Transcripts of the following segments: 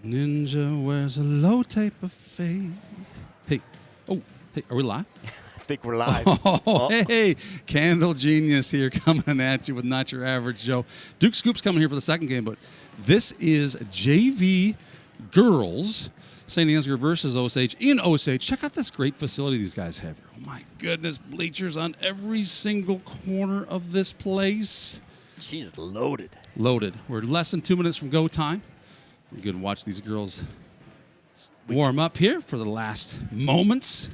Ninja wears a low tape of fade. Hey, hey, are we live? I think we're live. Hey, Candle Genius here coming at you with Not Your Average Joe. Duke Scoop's coming here for the second game, but this is JV Girls, Saint Ansgar versus Osage in Osage. Check out this great facility these guys have here. Oh my goodness, bleachers on every single corner of this place. She's loaded. Loaded. We're less than 2 minutes from go time. We're going to watch these girls warm up here for the last moments.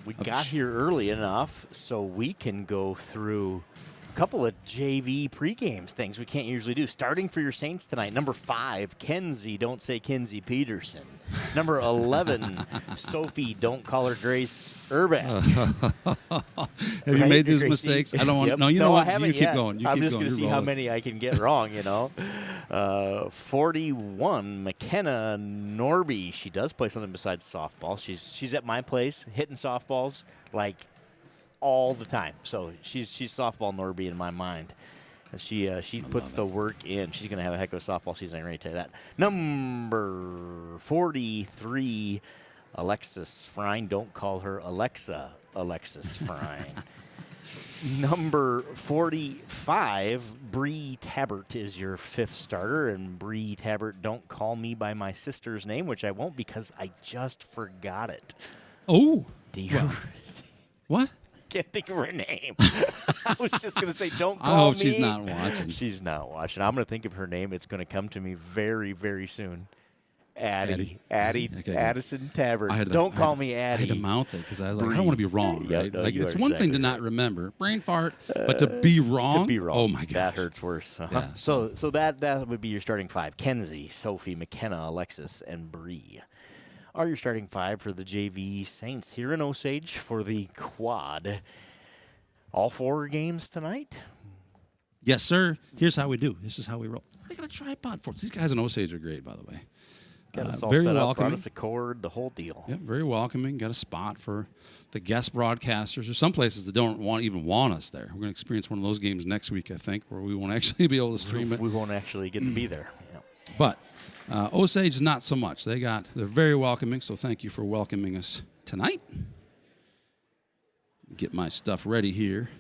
We got here early enough so we can go through a couple of JV pregames, things we can't usually do. Starting for your Saints tonight, number 5, Kenzie, don't say Kenzie Peterson. Number 11, Sophie, don't call her Grace Urban. Have you made these mistakes? I don't want to. No, you know what? I haven't you keep yet. going. I'm just going to see how many I can get wrong, 41, McKenna Norby. She does play something besides softball. She's at my place hitting softballs like all the time. So she's softball Norby in my mind. And she puts the work in. She's going to have a heck of a softball season. I can already tell you that. Number 43, Alexis Frine. Don't call her Alexa. Alexis Frine. Number 45, Bree Tabbert is your 5th starter. And Bree Tabbert, don't call me by my sister's name, which I won't because I just forgot it. Oh. Do you? What? Can't think of her name. I was just going to say, don't call me. I hope she's not watching. She's not watching. I'm going to think of her name. It's going to come to me very, very soon. Addie. Okay, Addison Tabbert. Don't call me Addie. I had to mouth it because I don't want to be wrong, right? No, it's one thing to not remember. Brain fart, but to be wrong? To be wrong. Oh, my gosh. That hurts worse. Yeah, so that would be your starting 5. Kenzie, Sophie, McKenna, Alexis, and Bree are your starting 5 for the JV Saints here in Osage for the quad. All 4 games tonight? Yes, sir. Here's how we do. This is how we roll. They got a tripod for us. These guys in Osage are great, by the way. Got us all very set welcoming. up, brought us a cord, the whole deal. Yep, very welcoming. Got a spot for the guest broadcasters. There's some places that don't even want us there. We're going to experience one of those games next week, I think, where we won't actually be able to stream it. We won't actually get to be there. Yeah. But Osage, not so much. They're very welcoming, so thank you for welcoming us tonight. Get my stuff ready here.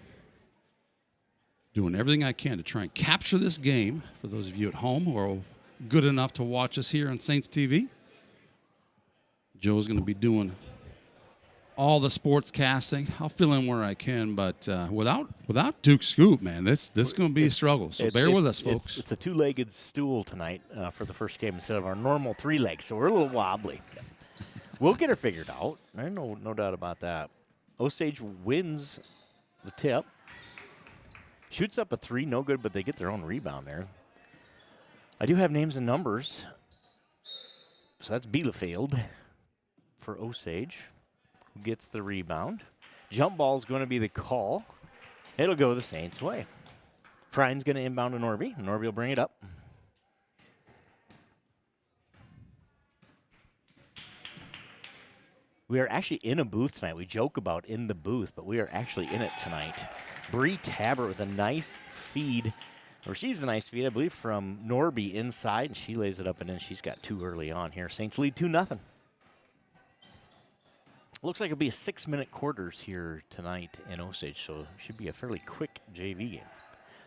Doing everything I can to try and capture this game for those of you at home who are good enough to watch us here on Saints TV. Joe's going to be doing all the sports casting. I'll fill in where I can, but without Duke Scoop, man, this is going to be a struggle. So bear with us, folks. It's a 2-legged stool tonight for the first game instead of our normal 3 legs, so we're a little wobbly. We'll get her figured out. There's no doubt about that. Osage wins the tip. Shoots up a 3, no good, but they get their own rebound there. I do have names and numbers. So that's Bielefeld for Osage, who gets the rebound. Jump ball is going to be the call. It'll go the Saints' way. Frine's going to inbound to Norby. Norby will bring it up. We are actually in a booth tonight. We joke about in the booth, but we are actually in it tonight. Bree Tabbert with a nice feed. Receives a nice feed, I believe, from Norby inside, and she lays it up, and then she's got 2 early on here. Saints lead 2-0. Looks like it'll be a 6-minute quarters here tonight in Osage, so it should be a fairly quick JV game.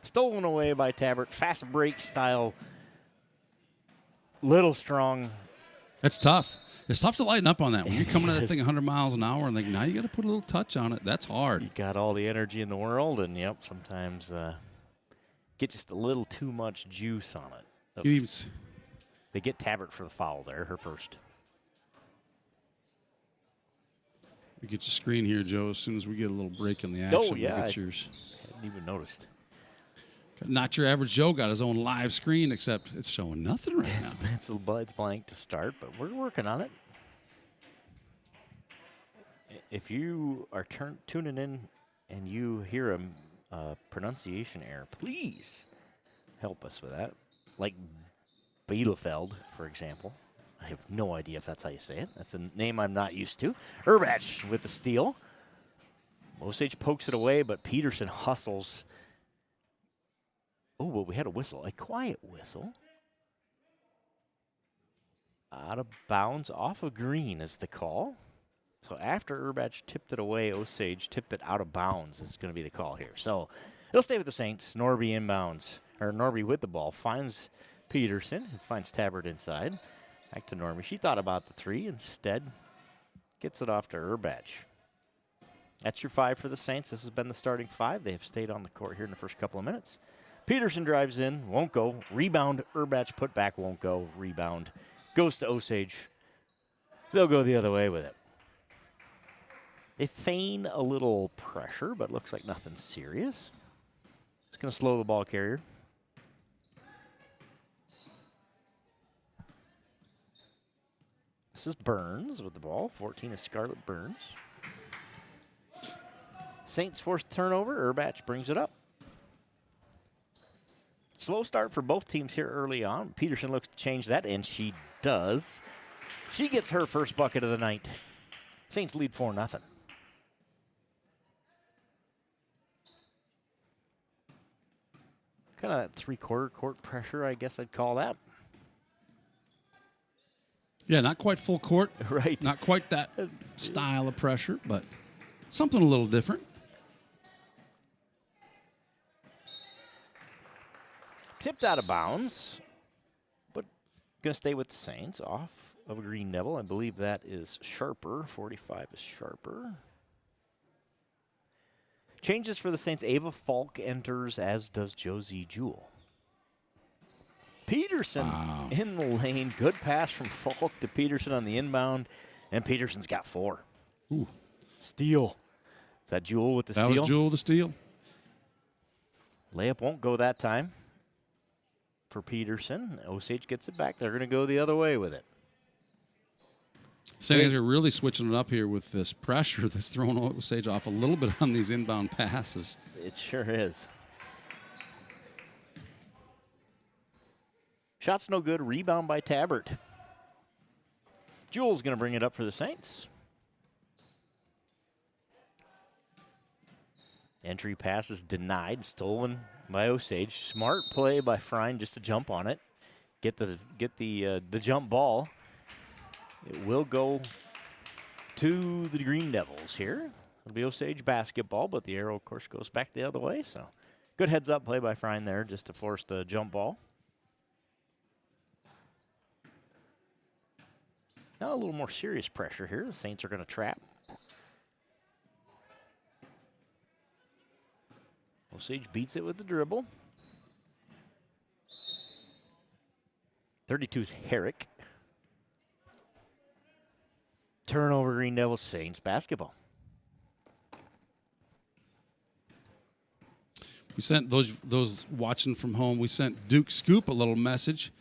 Stolen away by Tabbert. Fast break style. Little strong. That's tough. It's tough to lighten up on that. When you're coming at that thing 100 miles an hour, and now you got to put a little touch on it. That's hard. You got all the energy in the world, and, sometimes get just a little too much juice on it. They get Tabbert for the foul there, her first. We get your screen here, Joe, as soon as we get a little break in the action. Oh, yeah. I hadn't even noticed. Not Your Average Joe got his own live screen, except it's showing nothing right now. It's blank to start, but we're working on it. If you are tuning in and you hear a pronunciation error, please help us with that. Like Bielefeld, for example. I have no idea if that's how you say it. That's a name I'm not used to. Urbach with the steal. Osage pokes it away, but Peterson hustles. Oh, well, we had a whistle, a quiet whistle. Out of bounds off of green is the call. So after Urbach tipped it away, Osage tipped it out of bounds. It's going to be the call here. So it'll stay with the Saints. Norby inbounds, or Norby with the ball, finds Peterson, who finds Tabbert inside. Back to Norby. She thought about the three. Instead, gets it off to Urbach. That's your 5 for the Saints. This has been the starting 5. They have stayed on the court here in the first couple of minutes. Peterson drives in, won't go. Rebound, Urbach put back, won't go. Rebound goes to Osage. They'll go the other way with it. They feign a little pressure, but looks like nothing serious. It's going to slow the ball carrier. This is Burns with the ball. 14 is Scarlett Burns. Saints forced turnover. Urbach brings it up. Slow start for both teams here early on. Peterson looks to change that, and she does. She gets her first bucket of the night. Saints lead 4-0. Kind of that three-quarter court pressure, I guess I'd call that. Yeah, not quite full court. Right. Not quite that style of pressure, but something a little different. Tipped out of bounds, but going to stay with the Saints. Off of a Green Devil. I believe that is Sharper. 45 is Sharper. Changes for the Saints. Ava Falk enters, as does Josie Jewell. Peterson in the lane. Good pass from Falk to Peterson on the inbound, and Peterson's got 4. Ooh. Steal. Is that Jewell with the steal? That was Jewell with the steal. Layup won't go that time for Peterson. Osage gets it back. They're going to go the other way with it. Saint Ansgar really switching it up here with this pressure that's throwing Osage off a little bit on these inbound passes. It sure is. Shot's no good. Rebound by Tabbert. Jewell's going to bring it up for the Saints. Entry pass is denied, stolen by Osage. Smart play by Frine just to jump on it. Get the jump ball. It will go to the Green Devils here. It'll be Osage basketball, but the arrow, of course, goes back the other way. So good heads-up play by Frine there just to force the jump ball. Now a little more serious pressure here. The Saints are going to trap. Osage beats it with the dribble. 32 is Herrick. Turnover, Green Devils, Saints basketball. We sent those watching from home, we sent Duke Scoop a little message.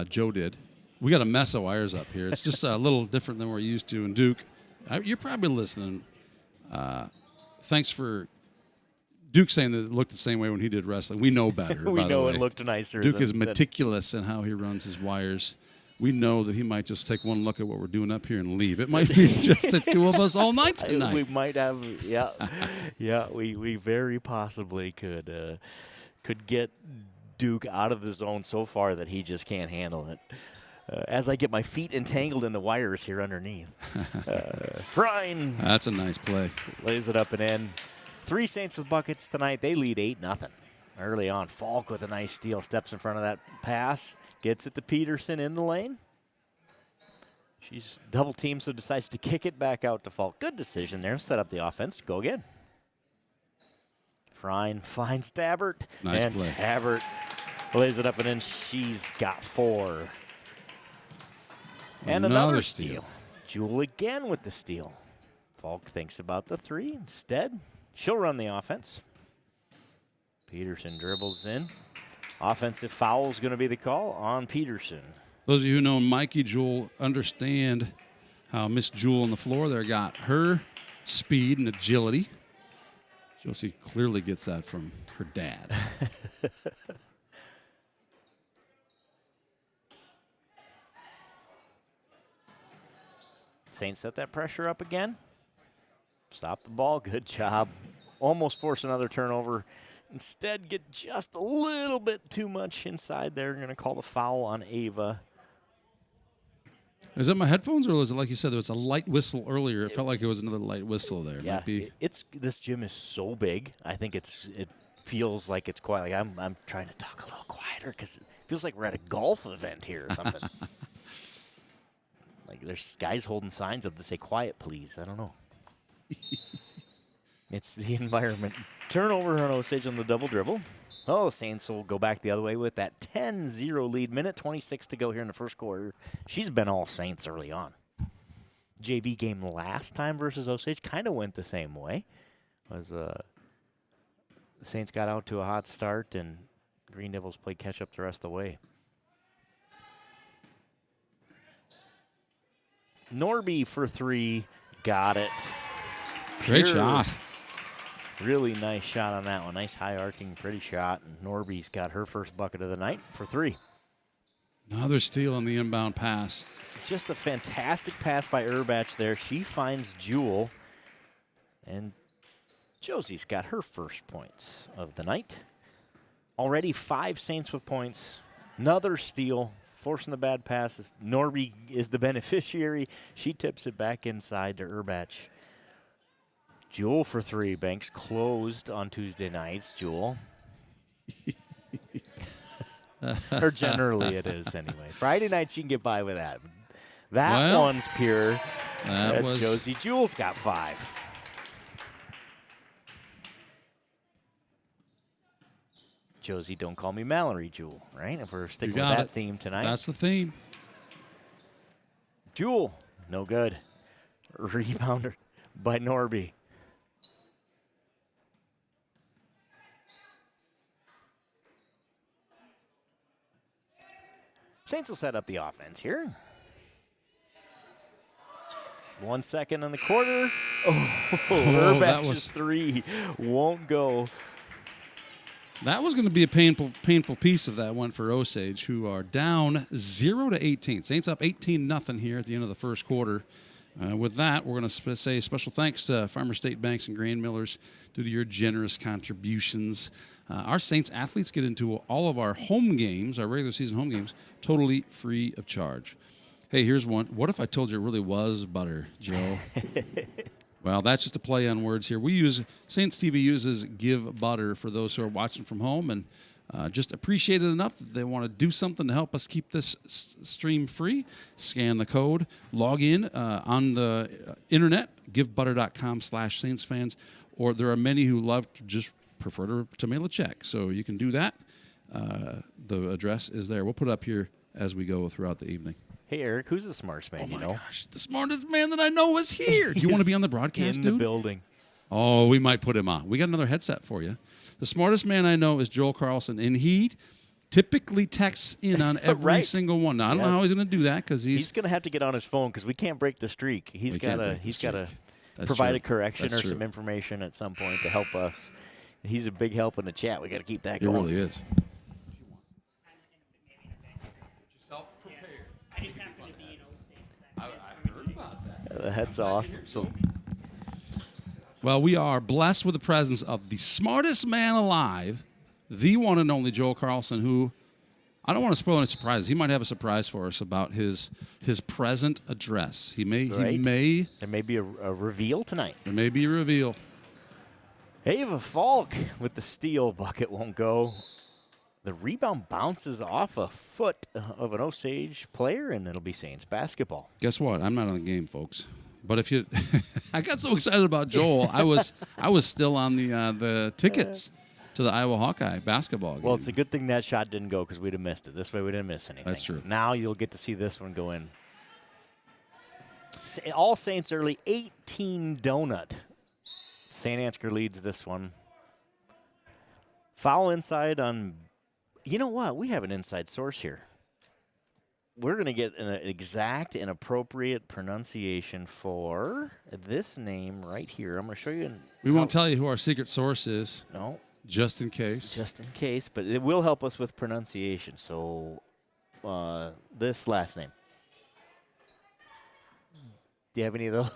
Joe did. We got a mess of wires up here. It's just a little different than we're used to. And Duke, you're probably listening. Thanks for Duke saying that it looked the same way when he did wrestling. We know better. We by know the way. it looked nicer. Duke is meticulous in how he runs his wires. We know that he might just take one look at what we're doing up here and leave. It might be just the two of us all night tonight. We might have, yeah, yeah. We very possibly could get Duke out of the zone so far that he just can't handle it. As I get my feet entangled in the wires here underneath. Frine. That's a nice play. Lays it up and in. 3 Saints with buckets tonight. They lead 8-0 early on. Falk with a nice steal. Steps in front of that pass. Gets it to Peterson in the lane. She's double teamed, so decides to kick it back out to Falk. Good decision there. Set up the offense. Go again. Frine finds Tabbert. Nice and play. Tabbert lays it up and in. She's got 4. And another steal. Jewell again with the steal. Falk thinks about the 3. Instead, she'll run the offense. Peterson dribbles in. Offensive foul is going to be the call on Peterson. Those of you who know Mikey Jewell understand how Miss Jewell on the floor there got her speed and agility. Josie clearly gets that from her dad. Saints set that pressure up again. Stop the ball. Good job. Almost force another turnover. Instead, get just a little bit too much inside there. Going to call the foul on Ava. Is it my headphones, or was it like you said, there was a light whistle earlier? It felt like it was another light whistle there. Yeah, Might be. this gym is so big. I think it feels like it's quiet. Like I'm trying to talk a little quieter because it feels like we're at a golf event here or something. Like there's guys holding signs up that say "Quiet, please." I don't know. It's the environment. Turnover on Osage on the double dribble. Oh, Saints will go back the other way with that 10-0 lead. Minute 26 to go here in the first quarter. She's been all Saints early on. JV game last time versus Osage kind of went the same way. The Saints got out to a hot start, and Green Devils played catch-up the rest of the way. Norby for 3. Got it. Great shot. Really nice shot on that one. Nice high arcing, pretty shot. And Norby's got her first bucket of the night for 3. Another steal on the inbound pass. Just a fantastic pass by Urbach there. She finds Jewel. And Josie's got her first points of the night. Already 5 Saints with points. Another steal, forcing the bad passes. Norby is the beneficiary. She tips it back inside to Urbach. Jewel for 3. Banks closed on Tuesday nights. Jewel. Or generally it is anyway. Friday nights you can get by with that. That one's pure. That was Josie. Jewel's got 5. Josie, don't call me Mallory, Jewel, right? If we're sticking with that theme tonight. That's the theme. Jewel, no good. Rebounder by Norby. Saints will set up the offense here. 1 second in the quarter. Oh, Urbach's 3 won't go. That was going to be a painful piece of that one for Osage, who are down 0-18. Saints up 18-0 here at the end of the first quarter. With that, we're going to say special thanks to Farmer State Banks and Grain Millers due to your generous contributions. Our Saints athletes get into all of our home games, our regular season home games, totally free of charge. Hey, here's one. What if I told you it really was butter, Joe? Well, that's just a play on words here. Saints TV uses Give Butter for those who are watching from home and just appreciate it enough that they want to do something to help us keep this stream free. Scan the code, log in on the internet, givebutter.com/SaintsFans, or there are many who prefer to mail a check. So you can do that. The address is there. We'll put it up here as we go throughout the evening. Hey, Eric, who's the smartest man you know? Oh, my gosh. The smartest man that I know is here. Do you want to be on the broadcast, dude? In the building. Oh, we might put him on. We got another headset for you. The smartest man I know is Joel Carlson, and he typically texts in on every single one. Now, I don't know how he's going to do that because he's going to have to get on his phone because we can't break the streak. He's got to provide a correction or some information at some point to help us. He's a big help in the chat. We got to keep that going. He really is. That's awesome. So, well, we are blessed with the presence of the smartest man alive, the one and only Joel Carlson, who I don't want to spoil any surprises. He might have a surprise for us about his present address. There may be a reveal tonight. There may be a reveal. Ava Falk with the steal. Bucket won't go. The rebound bounces off a foot of an Osage player, and it'll be Saints basketball. Guess what? I'm not on the game, folks. But if you, I got so excited about Joel, I was still on the tickets to the Iowa Hawkeye basketball game. Well, it's a good thing that shot didn't go because we'd have missed it. This way, we didn't miss anything. That's true. Now you'll get to see this one go in. All Saints early, 18 donut. Saint Ansgar leads this one. Foul inside on. You know what? We have an inside source here. We're going to get an exact and appropriate pronunciation for this name right here. I'm going to show you. We won't tell you who our secret source is. No. Just in case. Just in case, but it will help us with pronunciation. So this last name. Do you have any of those?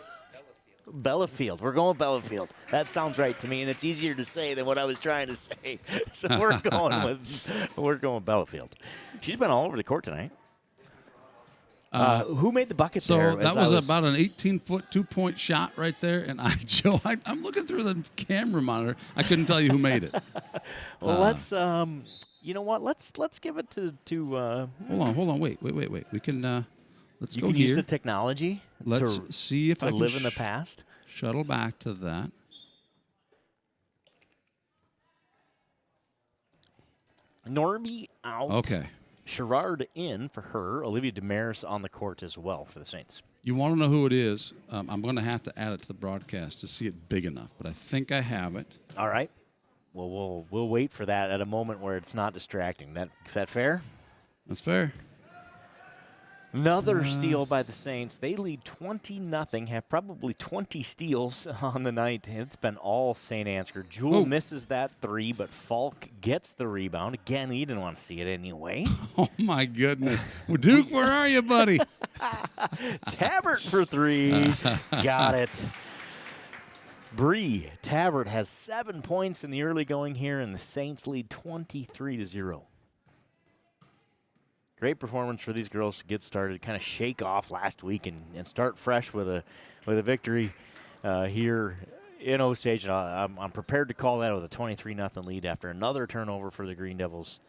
Bellafield. We're going Bellafield. That sounds right to me, and it's easier to say than what I was trying to say. So we're going Bellafield. She's been all over the court tonight. Who made the bucket So there? that was about an 18-foot 2-point shot right there. And Joe, I'm looking through the camera monitor. I couldn't tell you who made it. Well, let's. You know what? Let's give it to. Hold on. Wait. We can. Let's You go can here. use the technology. Let's see if I to can live in the past. shuttle back to that. Norby out. Okay. Sherrard in for her. Olivia Damaris on the court as well for the Saints. You want to know who it is? I'm going to have to add it to the broadcast to see it big enough, but I think I have it. All right. Well, we'll wait for that at a moment where it's not distracting. Is that fair? That's fair. Another steal by the Saints. They lead 20-0, have probably 20 steals on the night. It's been all Saint Ansgar. Jewel misses that three, but Falk gets the rebound. Again, he didn't want to see it anyway. Oh, my goodness. Well, Duke, where are you, buddy? Tabbert for three. Got it. Bree Tabbert has 7 points in the early going here, and the Saints lead 23-0. Great performance for these girls to get started, kind of shake off last week and start fresh with a victory here in Osage. I'm prepared to call that with a 23-0 lead after another turnover for the Green Devils.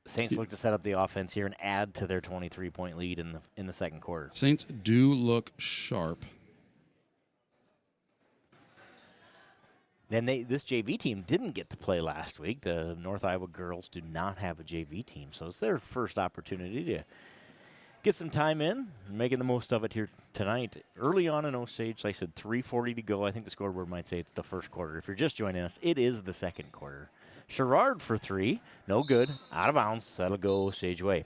The Saints look to set up the offense here and add to their 23-point lead in the second quarter. Saints do look sharp. And this JV team didn't get to play last week. The North Iowa girls do not have a JV team, so it's their first opportunity to get some time in, making the most of it here tonight. Early on in Osage, like I said, 3:40 to go. I think the scoreboard might say it's the first quarter. If you're just joining us, it is the second quarter. Sherrard for three, no good, out of bounds. That'll go Osage way.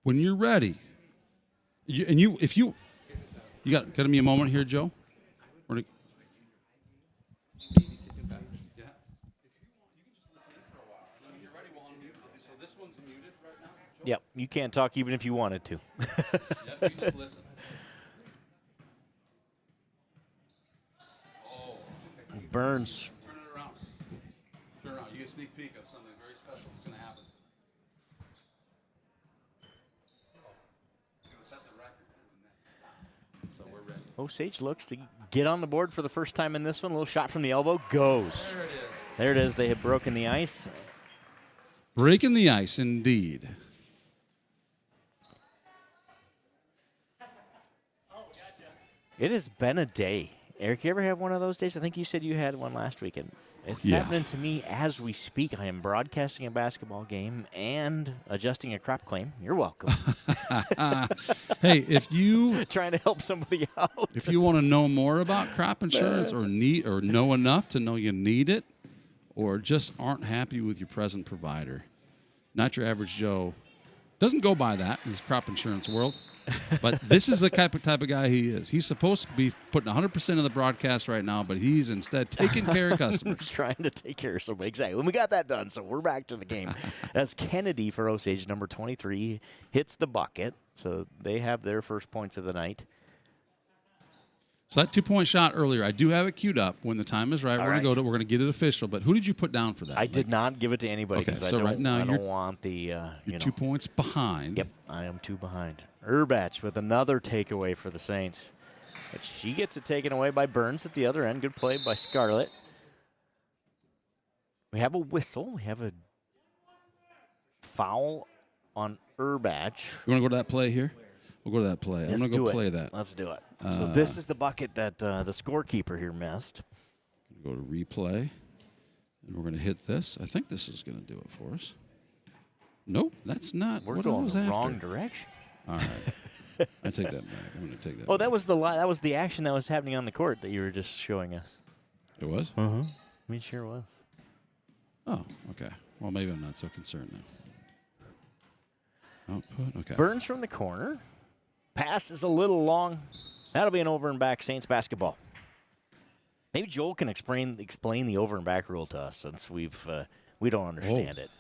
When you're ready. If you got me a moment here, Joe. Yep, you can't talk even if you wanted to. Yep, you just listen. Burns. Turn it around. Turn around. You get a sneak peek of something very special that's going to happen. So we're ready. Osage looks to get on the board for the first time in this one. A little shot from the elbow. Goes. There it is. There it is. They have broken the ice. Breaking the ice, indeed. It has been a day. Eric, you ever have one of those days? I think you said you had one last weekend. It's happening to me as we speak. I am broadcasting a basketball game and adjusting a crop claim. You're welcome. Hey, if you trying to help somebody out. If you want to know more about crop insurance or know enough to know you need it, or just aren't happy with your present provider, not your average Joe doesn't go by that in his crop insurance world. But this is the type of guy he is. He's supposed to be putting 100% of the broadcast right now, but he's instead taking care of customers. Trying to take care of somebody. Exactly. And we got that done, so we're back to the game. That's Kennedy for Osage, number 23, hits the bucket. So they have their first points of the night. So that 2-point shot earlier, I do have it queued up. When the time is right, we're going to get it official. But who did you put down for that? I did not give it to anybody. Okay, so right now I don't want the you're 2 points behind. Yep, I am 2 behind. Urbach with another takeaway for the Saints. But she gets it taken away by Burns at the other end. Good play by Scarlett. We have a whistle. We have a foul on Urbach. You want to go to that play here? We'll go to that play. I'm going to go play that. Let's do it. So this is the bucket that the scorekeeper here missed. Go to replay, and we're going to hit this. I think this is going to do it for us. Nope, that's not We're what going I was the after. wrong direction. All right. I take that back. I'm going to take that Oh, back. that was the action that was happening on the court that you were just showing us. It was? Uh-huh. It sure was. Oh, okay. Well, maybe I'm not so concerned now. Output, okay. Burns from the corner. Pass is a little long. That'll be an over and back Saints basketball. Maybe Joel can explain the over and back rule to us since we don't understand it.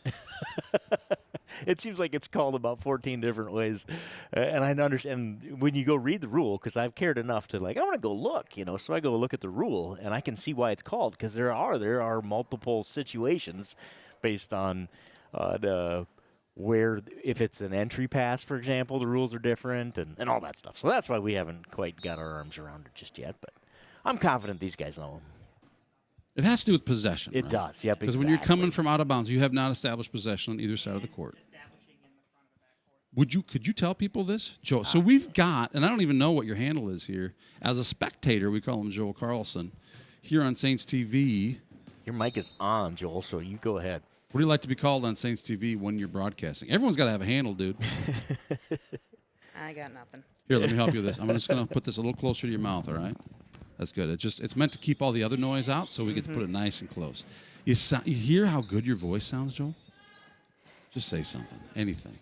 It seems like it's called about 14 different ways. And I understand when you go read the rule, because I've cared enough to I want to go look, so I go look at the rule, and I can see why it's called, because there are multiple situations based on where, if it's an entry pass, for example, the rules are different and all that stuff. So that's why we haven't quite got our arms around it just yet, but I'm confident these guys know them. It has to do with possession. It does, yep, Because when you're coming from out of bounds, you have not established possession on either side of the court. Could you tell people this, Joel? So we've got, and I don't even know what your handle is here. As a spectator, we call him Joel Carlson. Here on Saints TV. Your mic is on, Joel, so you go ahead. What do you like to be called on Saints TV when you're broadcasting? Everyone's got to have a handle, dude. I got nothing. Here, let me help you with this. I'm just going to put this a little closer to your mouth, all right? That's good. It's meant to keep all the other noise out, so we get to put it nice and close. You hear how good your voice sounds, Joel? Just say something. Anything.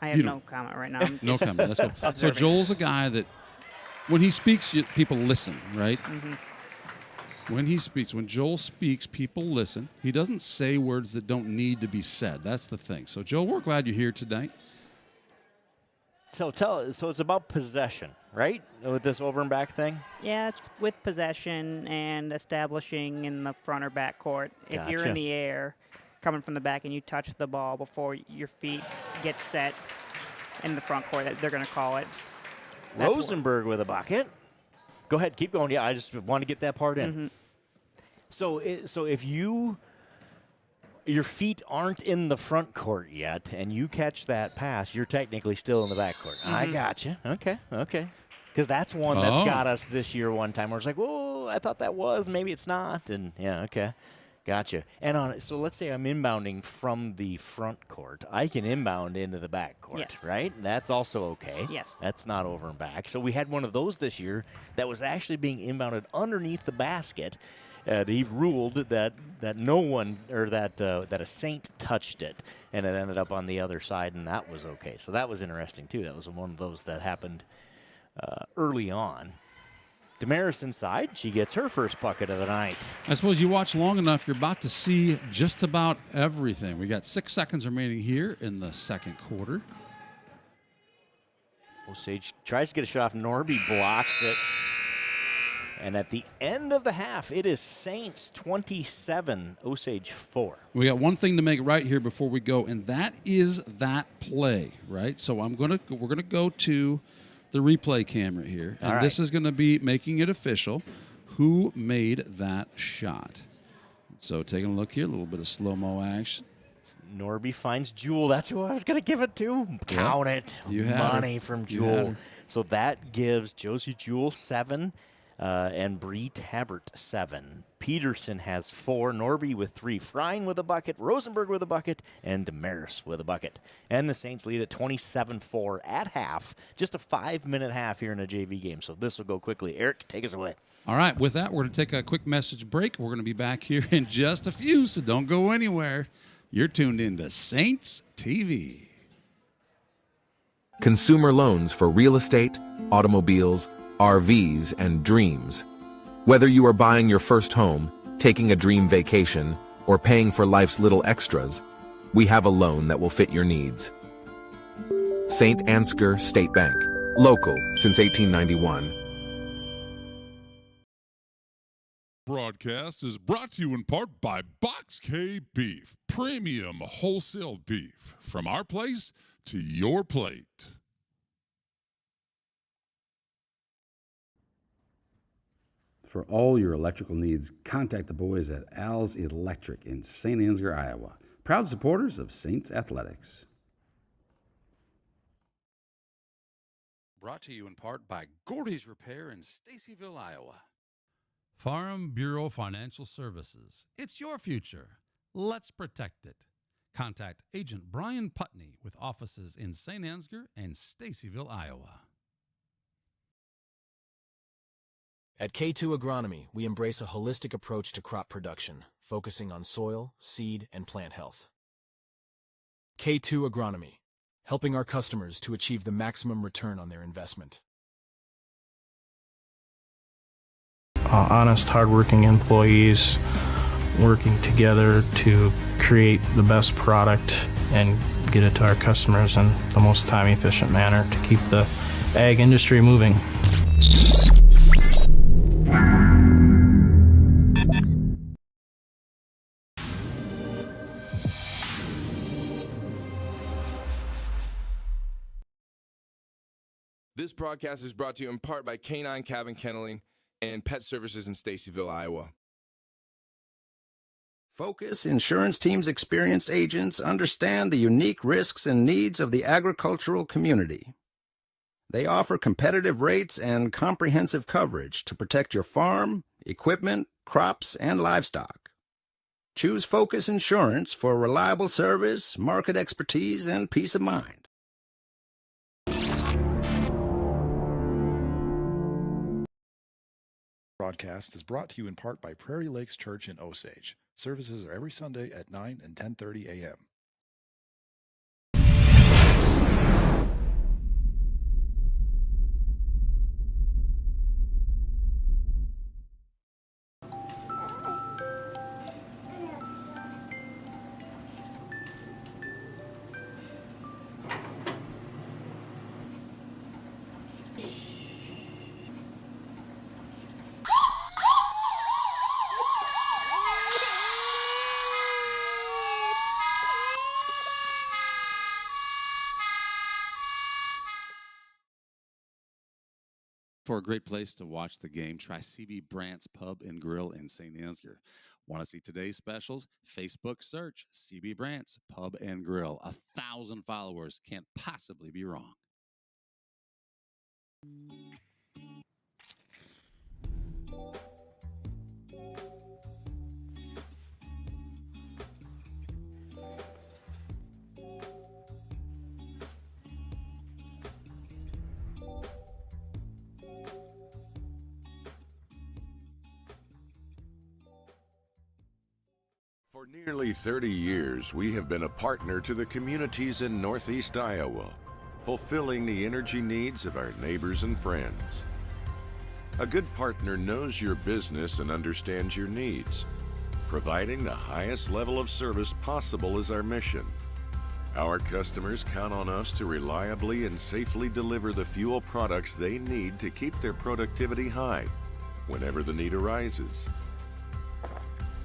I have no comment right now. No comment. That's cool. So Joel's a guy that when he speaks, people listen, right? Mm-hmm. When Joel speaks, people listen. He doesn't say words that don't need to be said. That's the thing. So, Joel, we're glad you're here tonight. So it's about possession, right? With this over and back thing? Yeah, it's with possession and establishing in the front or back court. If you're in the air, coming from the back, and you touch the ball before your feet get set in the front court, they're going to call it. Rosenberg with a bucket. Go ahead, keep going. Yeah, I just want to get that part in. Mm-hmm. So if your feet aren't in the front court yet, and you catch that pass, you're technically still in the back court. Mm-hmm. I got you. Okay. Because that's one that's got us this year one time where it's like, whoa, I thought that was. Maybe it's not. And, yeah, okay. Gotcha. And so let's say I'm inbounding from the front court. I can inbound into the back court, yes. Right? That's also okay. Yes. That's not over and back. So we had one of those this year that was actually being inbounded underneath the basket. He ruled that no one, or that a Saint touched it, and it ended up on the other side, and that was okay. So that was interesting, too. That was one of those that happened early on. Damaris inside. She gets her first bucket of the night. I suppose you watch long enough, you're about to see just about everything. We got 6 seconds remaining here in the second quarter. Osage tries to get a shot off. Norby blocks it. And at the end of the half, it is Saints 27, Osage 4. We got one thing to make right here before we go, and that is that play, right? So we're gonna go to the replay camera here, and this is going to be making it official. Who made that shot? So taking a look here, a little bit of slow-mo action. Norby finds Jewel. That's who I was going to give it to. Count it. You had money from Jewel. So that gives Josie Jewel 7 and Bree Tabbert 7. Peterson has 4. Norby with 3. Frein with a bucket. Rosenberg with a bucket. And Damaris with a bucket. And the Saints lead at 27-4 at half. Just a 5-minute half here in a JV game. So this will go quickly. Eric, take us away. All right. With that, we're going to take a quick message break. We're going to be back here in just a few, so don't go anywhere. You're tuned in to Saints TV. Consumer loans for real estate, automobiles, RVs, and dreams. Whether you are buying your first home, taking a dream vacation, or paying for life's little extras, we have a loan that will fit your needs. Saint Ansgar State Bank. Local since 1891. Broadcast is brought to you in part by Box K Beef, premium wholesale beef. From our place to your plate. For all your electrical needs, contact the boys at Al's Electric in Saint Ansgar, Iowa. Proud supporters of Saints Athletics. Brought to you in part by Gordy's Repair in Stacyville, Iowa. Farm Bureau Financial Services. It's your future. Let's protect it. Contact Agent Brian Putney with offices in Saint Ansgar and Stacyville, Iowa. At K2 Agronomy, we embrace a holistic approach to crop production, focusing on soil, seed, and plant health. K2 Agronomy, helping our customers to achieve the maximum return on their investment. Honest, hardworking employees working together to create the best product and get it to our customers in the most time-efficient manner to keep the ag industry moving. This broadcast is brought to you in part by Canine Cabin Kenneling and Pet Services in Stacyville, Iowa. Focus Insurance Team's experienced agents understand the unique risks and needs of the agricultural community. They offer competitive rates and comprehensive coverage to protect your farm, equipment, crops, and livestock. Choose Focus Insurance for reliable service, market expertise, and peace of mind. Broadcast is brought to you in part by Prairie Lakes Church in Osage. Services are every Sunday at 9 and 10:30 a.m. For a great place to watch the game, try CB Brandt's Pub and Grill in Saint Ansgar. Want to see today's specials? Facebook search CB Brandt's Pub and Grill. 1,000 followers, can't possibly be wrong. For nearly 30 years, we have been a partner to the communities in Northeast Iowa, fulfilling the energy needs of our neighbors and friends. A good partner knows your business and understands your needs. Providing the highest level of service possible is our mission. Our customers count on us to reliably and safely deliver the fuel products they need to keep their productivity high whenever the need arises.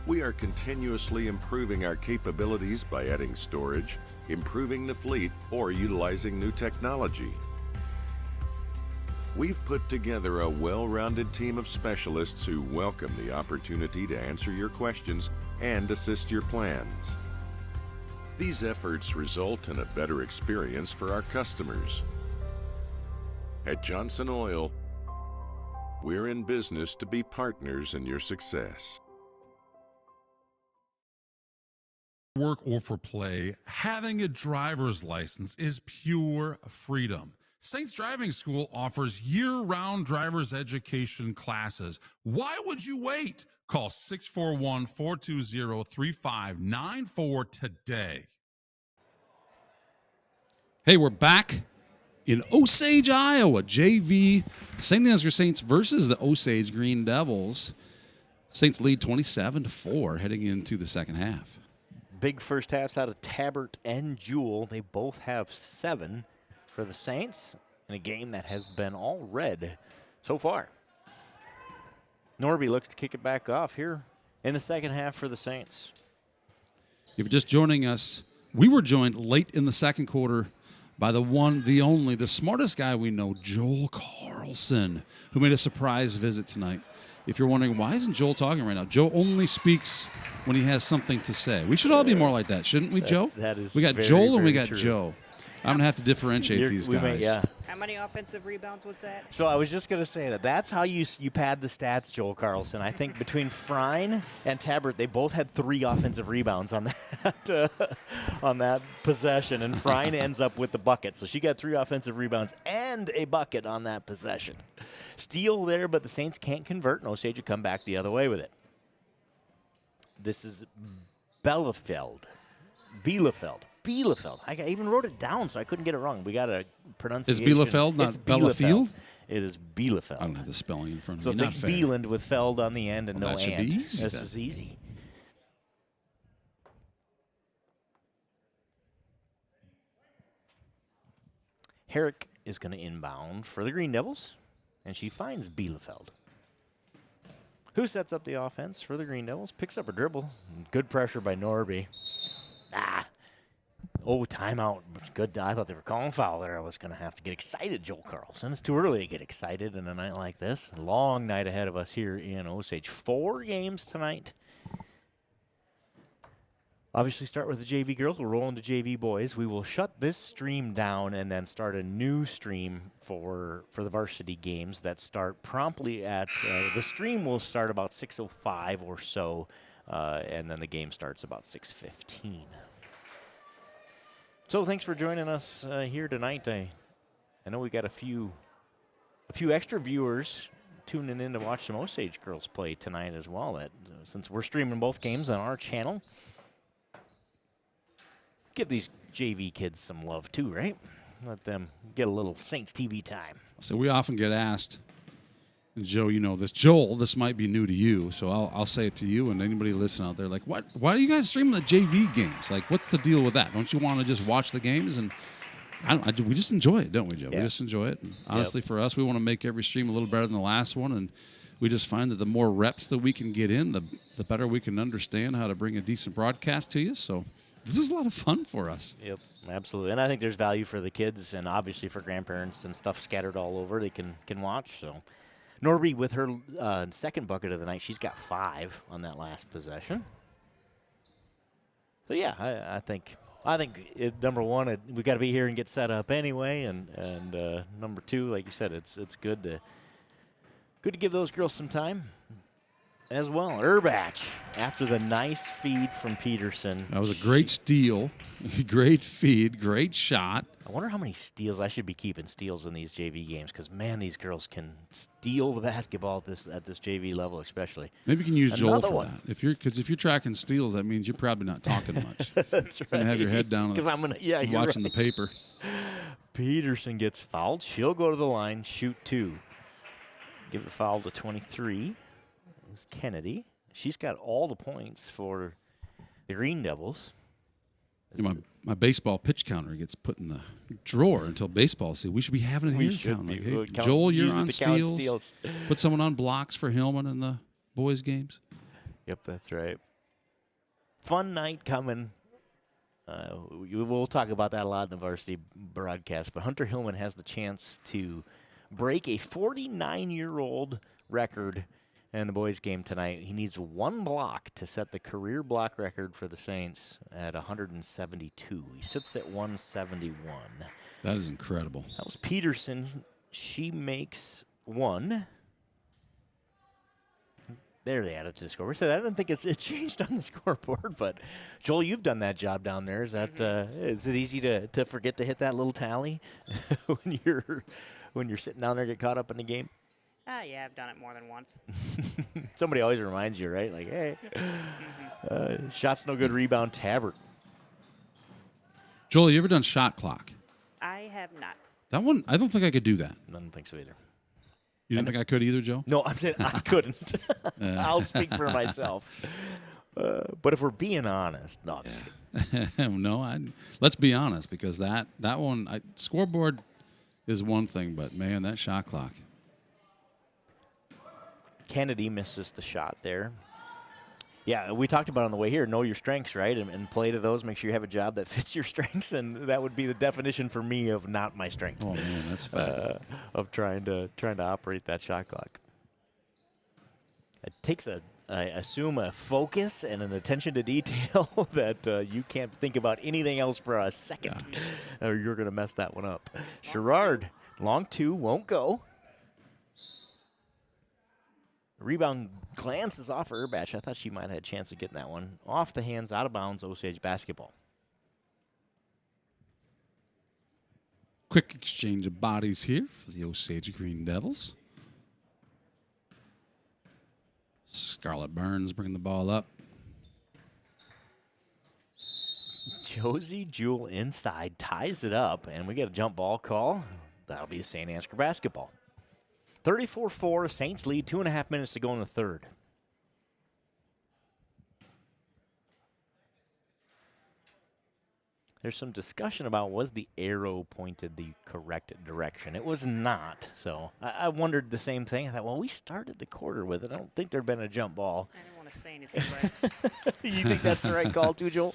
We are continuously improving our capabilities by adding storage, improving the fleet, or utilizing new technology. We've put together a well-rounded team of specialists who welcome the opportunity to answer your questions and assist your plans. These efforts result in a better experience for our customers. At Johnson Oil, we're in business to be partners in your success. Work or for play, having a driver's license is pure freedom. Saints Driving School offers year-round driver's education classes. Why would you wait? Call 641-420-3594 today. Hey, we're back in Osage, Iowa. JV St. Ansgar Saints versus the Osage Green Devils. Saints lead 27-4 heading into the second half. Big first halves out of Tabbert and Jewell. They both have 7 for the Saints in a game that has been all red so far. Norby looks to kick it back off here in the second half for the Saints. If you're just joining us, we were joined late in the second quarter by the one, the only, the smartest guy we know, Joel Carlson, who made a surprise visit tonight. If you're wondering, why isn't Joel talking right now? Joe only speaks when he has something to say. We should all be more like that, shouldn't we, Joe? That is we got very, Joel and we very got true. Joe. I'm going to have to differentiate these guys. Yeah. How many offensive rebounds was that? So I was just going to say that. That's how you pad the stats, Joel Carlson. I think between Frine and Tabbert, they both had 3 offensive rebounds on that possession, and Frine ends up with the bucket. So she got 3 offensive rebounds and a bucket on that possession. Steal there, but the Saints can't convert, and Osage will come back the other way with it. This is Bielefeld. I even wrote it down, so I couldn't get it wrong. We got a pronunciation. Is Bielefeld not Bielefeld? It is Bielefeld. I don't have the spelling in front of so me. So not think fair. Bieland with Feld on the end and Well, no that should and. be easy. This then. is easy. Herrick is going to inbound for the Green Devils, and she finds Bielefeld, who sets up the offense for the Green Devils, picks up a dribble. Good pressure by Norby. Oh, timeout. Good. I thought they were calling foul there. I was going to have to get excited, Joel Carlson. It's too early to get excited in a night like this. Long night ahead of us here in Osage. 4 games tonight. Obviously start with the JV girls. We'll roll into JV boys. We will shut this stream down and then start a new stream for the varsity games that start promptly at the stream will start about 6:05 or so, and then the game starts about 6:15. So thanks for joining us here tonight. I know we got a few extra viewers tuning in to watch some Osage girls play tonight as well. That since we're streaming both games on our channel, give these JV kids some love too, right? Let them get a little Saints TV time. So we often get asked, and Joe, you know this. Joel, this might be new to you, so I'll say it to you and anybody listening out there. Like, what? Why do you guys stream the JV games? Like, what's the deal with that? Don't you want to just watch the games? And we just enjoy it, don't we, Joe? Yeah. We just enjoy it. And honestly, for us, we want to make every stream a little better than the last one, and we just find that the more reps that we can get in, the better we can understand how to bring a decent broadcast to you. So this is a lot of fun for us. Yep, absolutely. And I think there's value for the kids and obviously for grandparents and stuff scattered all over they can watch. So Norby with her second bucket of the night. She's got 5 on that last possession. So, yeah, I think number one, we got to be here and get set up anyway. And number 2, like you said, it's good to give those girls some time as well. Urbach, after the nice feed from Peterson. That was a great steal, great feed, great shot. I wonder how many steals. I should be keeping steals in these JV games because, man, these girls can steal the basketball at this JV level especially. Maybe you can use Joel for that. If you're tracking steals, that means you're probably not talking much. That's right. And have your head down because I'm watching the paper. Peterson gets fouled. She'll go to the line, shoot 2. Give a foul to 23. It's Kennedy. She's got all the points for the Green Devils. My baseball pitch counter gets put in the drawer until baseball. See, we should be having it here. Hey, Joel, you're on steals. Put someone on blocks for Hillman in the boys' games. Yep, that's right. Fun night coming. We'll talk about that a lot in the varsity broadcast. But Hunter Hillman has the chance to break a 49-year-old record in the boys' game tonight. He needs 1 block to set the career block record for the Saints at 172. He sits at 171. That is incredible. That was Peterson. She makes 1. There they added to the scoreboard. So I didn't think it changed on the scoreboard, but Joel, you've done that job down there. Is that is it easy to forget to hit that little tally when you're sitting down there, get caught up in the game? Yeah, I've done it more than once. Somebody always reminds you, right? Like, hey, shot's no good, rebound, Tabbert. Joel, you ever done shot clock? I have not. That one, I don't think I could do that. I don't think so either. You didn't think I could either, Joe? No, I'm saying I couldn't. I'll speak for myself. But if we're being honest, no, I'm just kidding. No, let's be honest, because that one, scoreboard is one thing, but, man, that shot clock. Kennedy misses the shot there. Yeah, we talked about on the way here, know your strengths, right? And play to those. Make sure you have a job that fits your strengths, and that would be the definition for me of not my strength. Oh, man, that's a fact. Of trying to operate that shot clock. It takes I assume a focus and an attention to detail that you can't think about anything else for a second, or you're going to mess that one up. Sherrard, long 2, won't go. Rebound glances off Urbach. I thought she might have had a chance of getting that one. Off the hands, out of bounds, Osage basketball. Quick exchange of bodies here for the Osage Green Devils. Scarlett Burns bringing the ball up. Josie Jewell inside, ties it up, and we get a jump ball call. That'll be a Saint Ansgar basketball. 34-4, Saints lead, 2.5 minutes to go in the third. There's some discussion about was the arrow pointed the correct direction. It was not. So I wondered the same thing. I thought, well, we started the quarter with it. I don't think there'd been a jump ball. I didn't want to say anything, but You think that's the right call too, Joel?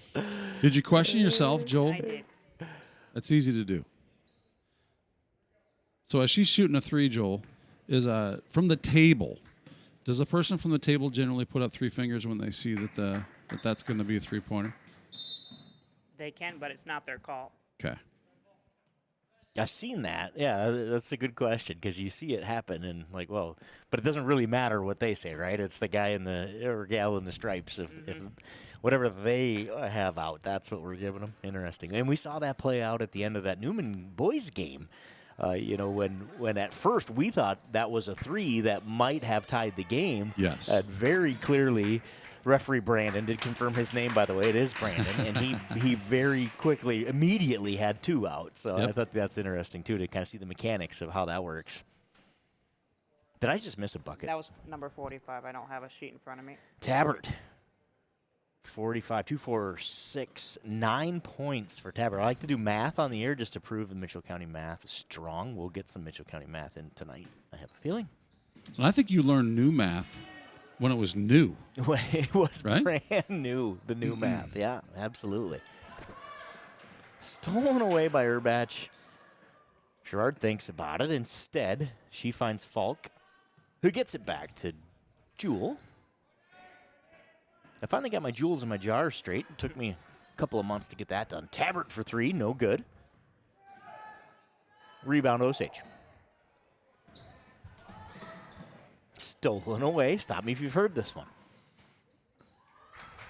Did you question yourself, Joel? I did. That's easy to do. So as she's shooting a 3, Joel, is from the table. Does the person from the table generally put up 3 fingers when they see that that's going to be a 3-pointer? They can, but it's not their call. Okay. I've seen that. Yeah, that's a good question because you see it happen and like, well, but it doesn't really matter what they say, right? It's the guy or gal in the stripes. If whatever they have out, that's what we're giving them. Interesting. And we saw that play out at the end of that Newman boys game. When at first we thought that was a 3 that might have tied the game. Yes. Very clearly. Referee Brandon did confirm his name, by the way. It is Brandon, and he very quickly, immediately had 2 out. So I thought that's interesting, too, to kind of see the mechanics of how that works. Did I just miss a bucket? That was number 45. I don't have a sheet in front of me. Tabbert. 45, 2, 4, 6, 9 points for Tabbert. I like to do math on the air just to prove the Mitchell County math is strong. We'll get some Mitchell County math in tonight, I have a feeling. And I think you learned new math when it was new. It was right? brand new, the new math. Yeah, absolutely. Stolen away by Urbach. Gerard thinks about it. Instead, she finds Falk, who gets it back to Jewel. I finally got my jewels in my jar straight. It took me a couple of months to get that done. Tabbert for 3, no good. Rebound Osage. Stolen away. Stop me if you've heard this one.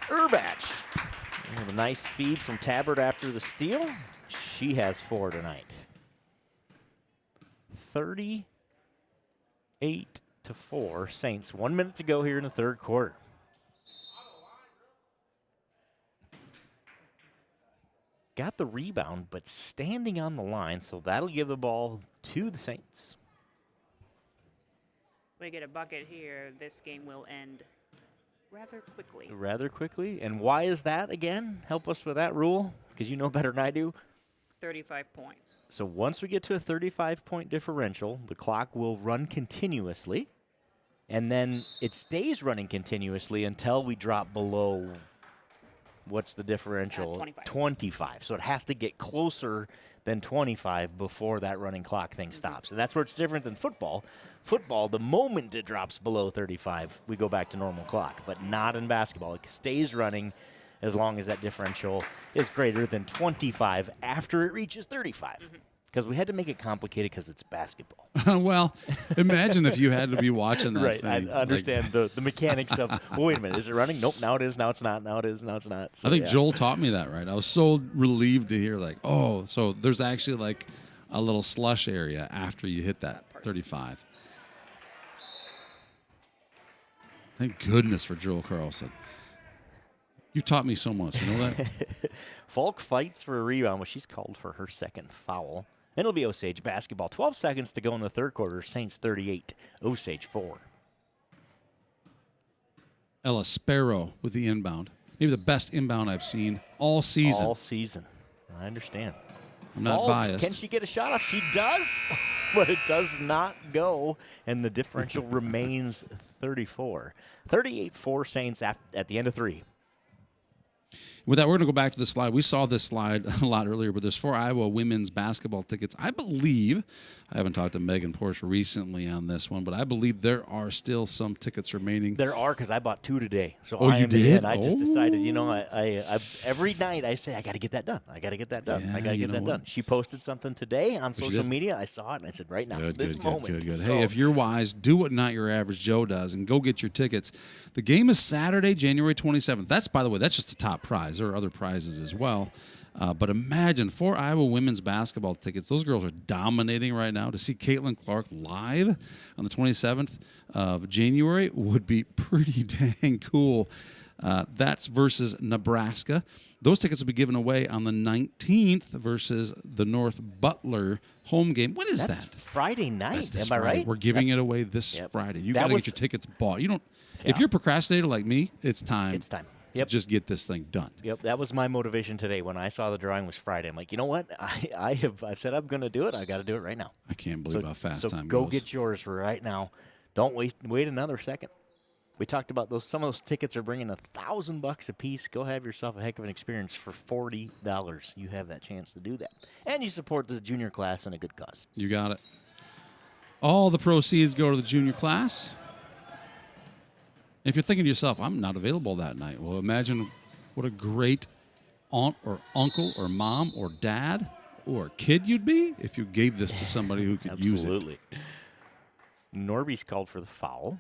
Urbach. A nice feed from Tabbert after the steal. She has 4 tonight. 38-4 Saints. 1 minute to go here in the third quarter. Got the rebound, but standing on the line, so that'll give the ball to the Saints. We get a bucket here, this game will end rather quickly. Rather quickly. And why is that again? Help us with that rule, because you know better than I do. 35 points. So once we get to a 35-point differential, the clock will run continuously, and then it stays running continuously until we drop below, what's the differential? 25. 25. So it has to get closer than 25 before that running clock thing stops. And that's where it's different than football. Football, the moment it drops below 35, we go back to normal clock, but not in basketball. It stays running as long as that differential is greater than 25 after it reaches 35. Because we had to make it complicated because it's basketball. Well, imagine if you had to be watching that right, thing. I understand the mechanics of, well, wait a minute, is it running? Nope, now it is, now it's not, now it is, now it's not. So, I think Joel taught me that, right? I was so relieved to hear, like, oh, so there's actually like a little slush area after you hit that 35. Thank goodness for Joel Carlson. You've taught me so much, you know that? Falk fights for a rebound, but she's called for her second foul. And it'll be Osage basketball. 12 seconds to go in the third quarter. Saints 38, Osage 4. Ella Sparrow with the inbound. Maybe the best inbound I've seen all season. All season. I understand. I'm not Falk, biased. Can she get a shot off? She does, but it does not go, and the differential remains 34. 38-4 Saints at the end of 3. With that, we're going to go back to the slide. We saw this slide a lot earlier, but there's 4 Iowa women's basketball tickets. I believe, I haven't talked to Megan Porsche recently on this one, but I believe there are still some tickets remaining. There are, because I bought 2 today. So oh, you did? I just decided, you know, I every night I say, I got to get that done. I got to get that done. Yeah, I got to get that done. She posted something today on social media. I saw it, and I said, right now, this moment. Good. So, hey, if you're wise, do what Not Your Average Joe does and go get your tickets. The game is Saturday, January 27th. That's, by the way, that's just the top prize. There are other prizes as well. But imagine 4 Iowa women's basketball tickets. Those girls are dominating right now. To see Caitlin Clark live on the 27th of January would be pretty dang cool. That's versus Nebraska. Those tickets will be given away on the 19th versus the North Butler home game. When is that's that? Friday night. That's this Am I Friday. right? We're giving it away this Friday. You That got to was- get your tickets bought. You don't. Yeah. If you're a procrastinator like me, it's time. It's time. to just get this thing done. Yep, that was my motivation today when I saw the drawing was Friday. I'm like, you know what? I've said I'm going to do it. I got to do it right now. I can't believe how fast time go goes. get yours right now. Don't wait another second. We talked about those. Some of those tickets are bringing $1,000 a piece. Go have yourself a heck of an experience for $40. You have that chance to do that, and you support the junior class in a good cause. You got it. All the proceeds go to the junior class. If you're thinking to yourself, I'm not available that night, well, imagine what a great aunt or uncle or mom or dad or kid you'd be if you gave this to somebody who could use it. Absolutely. Norby's called for the foul.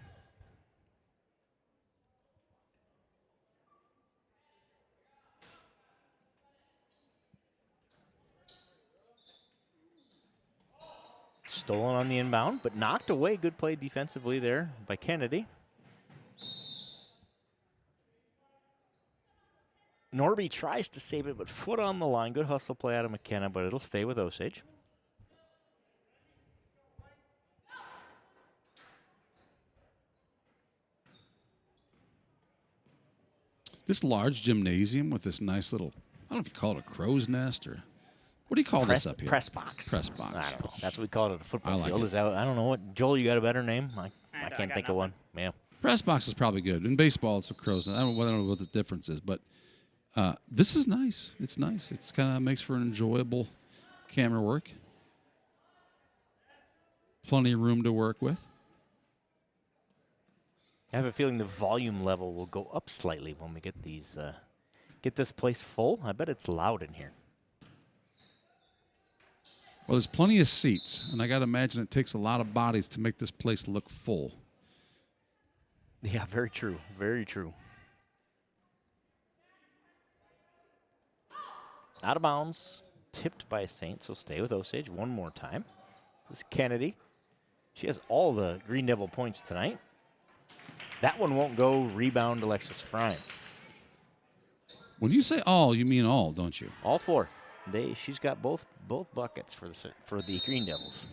Stolen on the inbound, but knocked away. Good play defensively there by Kennedy. Norby tries to save it, but foot on the line. Good hustle play out of McKenna, but it'll stay with Osage. This large gymnasium with this nice little, I don't know if you call it a crow's nest or, what do you call this up here? Press box. Press box. I don't know. That's what we call it at the football like field. It. Is that, I don't know what. Joel, you got a better name? I can't think of one. Yeah. Press box is probably good. In baseball, it's a crow's nest. I don't know what the difference is, but this is nice. It's nice. It's kind of makes for an enjoyable camera work. Plenty of room to work with. I have a feeling the volume level will go up slightly when we get these, get this place full. I bet it's loud in here. Well, there's plenty of seats, and I got to imagine it takes a lot of bodies to make this place look full. Yeah, very true. Very true. Out of bounds, tipped by Saint, so stay with Osage one more time. This is Kennedy. She has all the Green Devil points tonight. That one won't go. Rebound, Alexis Fryan. When you say all, you mean all, don't you? All four. She's got both buckets for the Green Devils.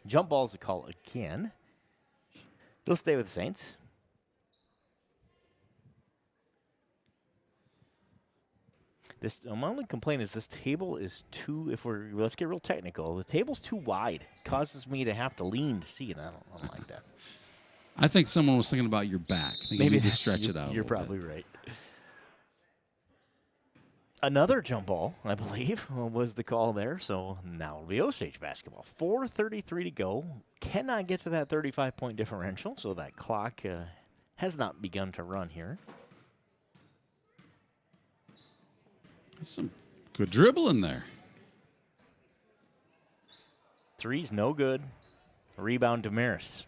Jump ball's a call again. They'll stay with the Saints. My only complaint is this table is too. Let's get real technical. The table's too wide. It causes me to have to lean to see it. I don't like that. I think someone was thinking about your back. Maybe you need to stretch it out. You're probably right. Another jump ball, I believe, was the call there. So now it'll be Osage basketball. 4:33 to go. Cannot get to that 35-point differential, so that clock has not begun to run here. That's some good dribbling there. Three's no good. Rebound, Damaris.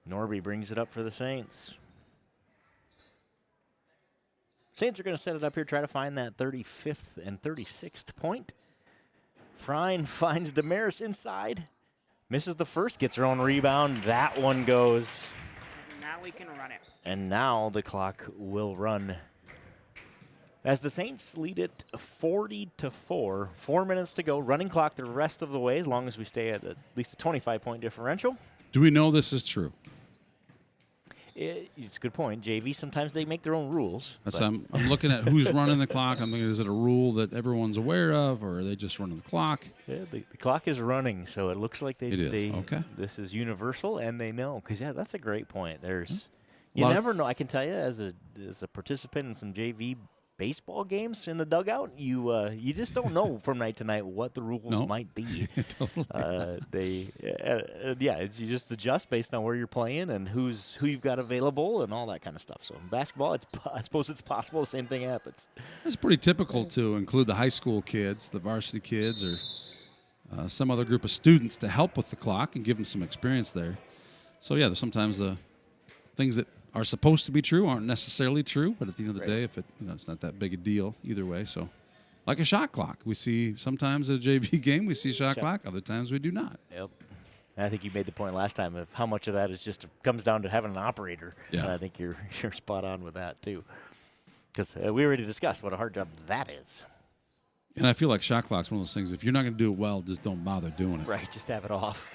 Norby brings it up for the Saints. Saints are going to set it up here, try to find that 35th and 36th point. Fryan finds Damaris inside. Misses the first, gets her own rebound. That one goes. Now we can run it. And now the clock will run. As the Saints lead it 40-4. 4 minutes to go. Running clock the rest of the way, as long as we stay at least a 25-point differential. Do we know this is true? It's a good point. JV, sometimes they make their own rules. I'm looking at who's running the clock. I'm thinking, is it a rule that everyone's aware of, or are they just running the clock? Yeah, the clock is running, so it looks like it is. Okay. This is universal, and they know. Because, that's a great point. You never know. I can tell you, as a participant in some JV baseball games in the dugout, you just don't know from night to night what the rules might be. Totally. You just adjust based on where you're playing and who you've got available and all that kind of stuff. So in basketball, I suppose it's possible the same thing happens. It's pretty typical to include the high school kids, the varsity kids, or some other group of students to help with the clock and give them some experience there. So there's sometimes things that are supposed to be true aren't necessarily true, but at the end of the day, if it's not that big a deal either way. So, like a shot clock, we see sometimes at a JV game we see shot clock, other times we do not. Yep. And I think you made the point last time of how much of that is just comes down to having an operator. Yeah. I think you're spot on with that too, because we already discussed what a hard job that is. And I feel like shot clock's one of those things. If you're not going to do it well, just don't bother doing it. Right, just have it off.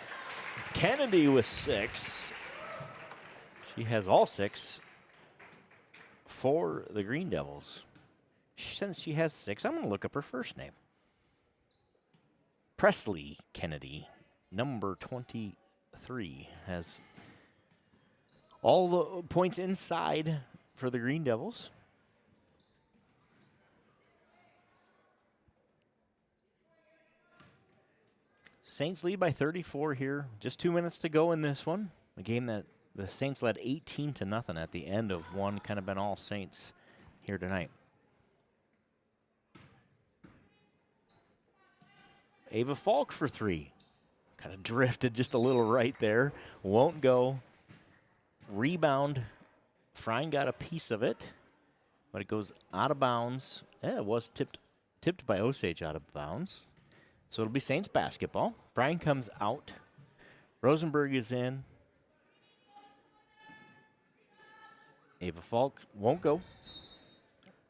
Kennedy with 6. She has all 6 for the Green Devils. Since she has 6, I'm going to look up her first name. Presley Kennedy, number 23, has all the points inside for the Green Devils. Saints lead by 34 here. Just 2 minutes to go in this one. A game that the Saints led 18-0 at the end of one. Kind of been all Saints here tonight. Ava Falk for 3. Kind of drifted just a little right there. Won't go. Rebound. Frine got a piece of it, but it goes out of bounds. Yeah, it was tipped by Osage out of bounds. So it'll be Saints basketball. Frine comes out. Rosenberg is in. Ava Falk won't go.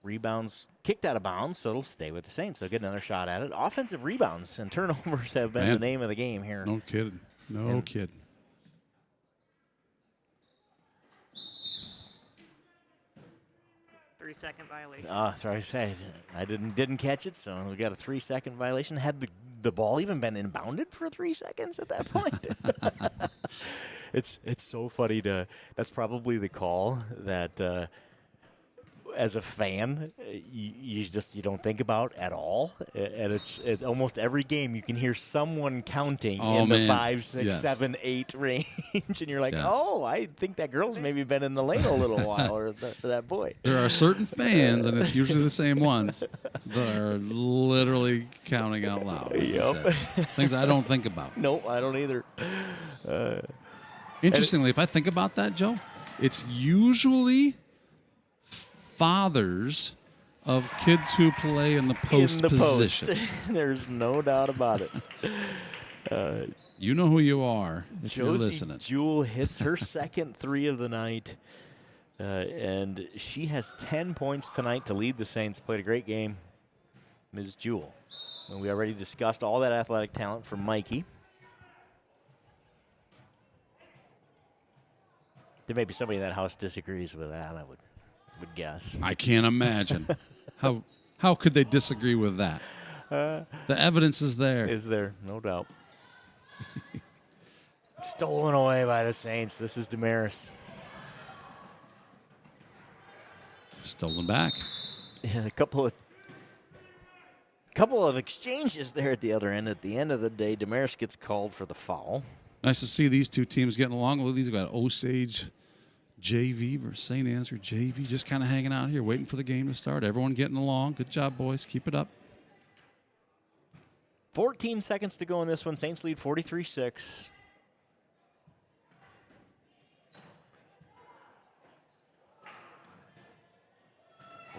Rebounds kicked out of bounds, so it'll stay with the Saints. They'll get another shot at it. Offensive rebounds and turnovers have been the name of the game here. No kidding. No kidding. Three-second violation. Sorry, I didn't catch it, so we got a 3-second violation. Had the ball even been inbounded for 3 seconds at that point? It's so funny that's probably the call that as a fan you don't think about at all, and it's almost every game you can hear someone counting in the 5, 6, 7, 8 range, and you're like, oh, I think that girl's maybe been in the lane a little while, or that boy. There are certain fans, and it's usually the same ones, that are literally counting out loud. Yep. Things I don't think about. Nope, I don't either. Interestingly, if I think about that, Joe, it's usually fathers of kids who play in the post position. There's no doubt about it. You know who you are if you're listening. Jewel hits her second 3 of the night, and she has 10 points tonight to lead the Saints. Played a great game, Ms. Jewel. And we already discussed all that athletic talent from Mikey. There may be somebody in that house disagrees with that, I would guess. I can't imagine. How could they disagree with that? The evidence is there. Is there, no doubt. Stolen away by the Saints. This is Damaris. Stolen back. Yeah, a couple of exchanges there at the other end. At the end of the day, Damaris gets called for the foul. Nice to see these two teams getting along. Well, these got Osage JV versus Saint Ansgar JV, just kind of hanging out here, waiting for the game to start. Everyone getting along. Good job, boys. Keep it up. 14 seconds to go in this one. Saints lead 43-6.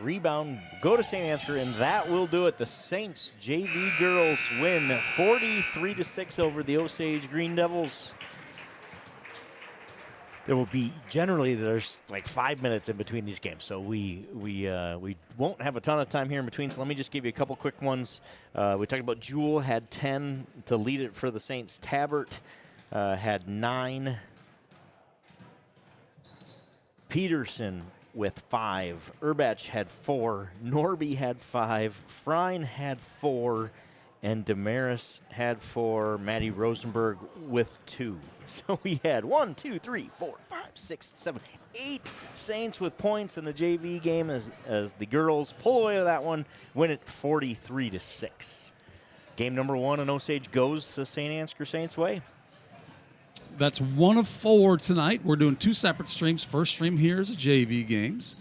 Rebound, go to Saint Ansgar, and that will do it. The Saints JV girls win 43-6 over the Osage Green Devils. There will be there's like 5 minutes in between these games, so we won't have a ton of time here in between. So let me just give you a couple quick ones. We talked about Jewel had 10 to lead it for the Saints. Tabbert had 9. Peterson with 5. Urbach had 4. Norby had 5. Frine had 4. And Damaris had 4. Maddie Rosenberg with 2. So we had 1, 2, 3, 4, 5, 6, 7, 8 Saints with points in the JV game as the girls pull away with that one, win it 43-6. Game number 1 in Osage goes to Saint Ansgar Saints way. That's 1 of 4 tonight. We're doing 2 separate streams. First stream here is the JV games.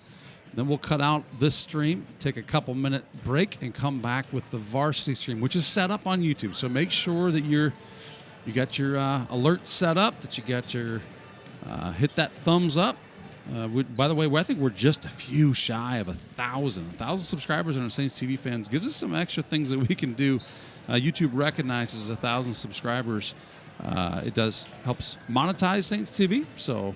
Then we'll cut out this stream, take a couple-minute break, and come back with the Varsity stream, which is set up on YouTube. So make sure that you got your alert set up, that you got your hit that thumbs up. By the way, I think we're just a few shy of 1,000. 1,000 subscribers and our Saints TV fans gives us some extra things that we can do. YouTube recognizes 1,000 subscribers. It helps monetize Saints TV. So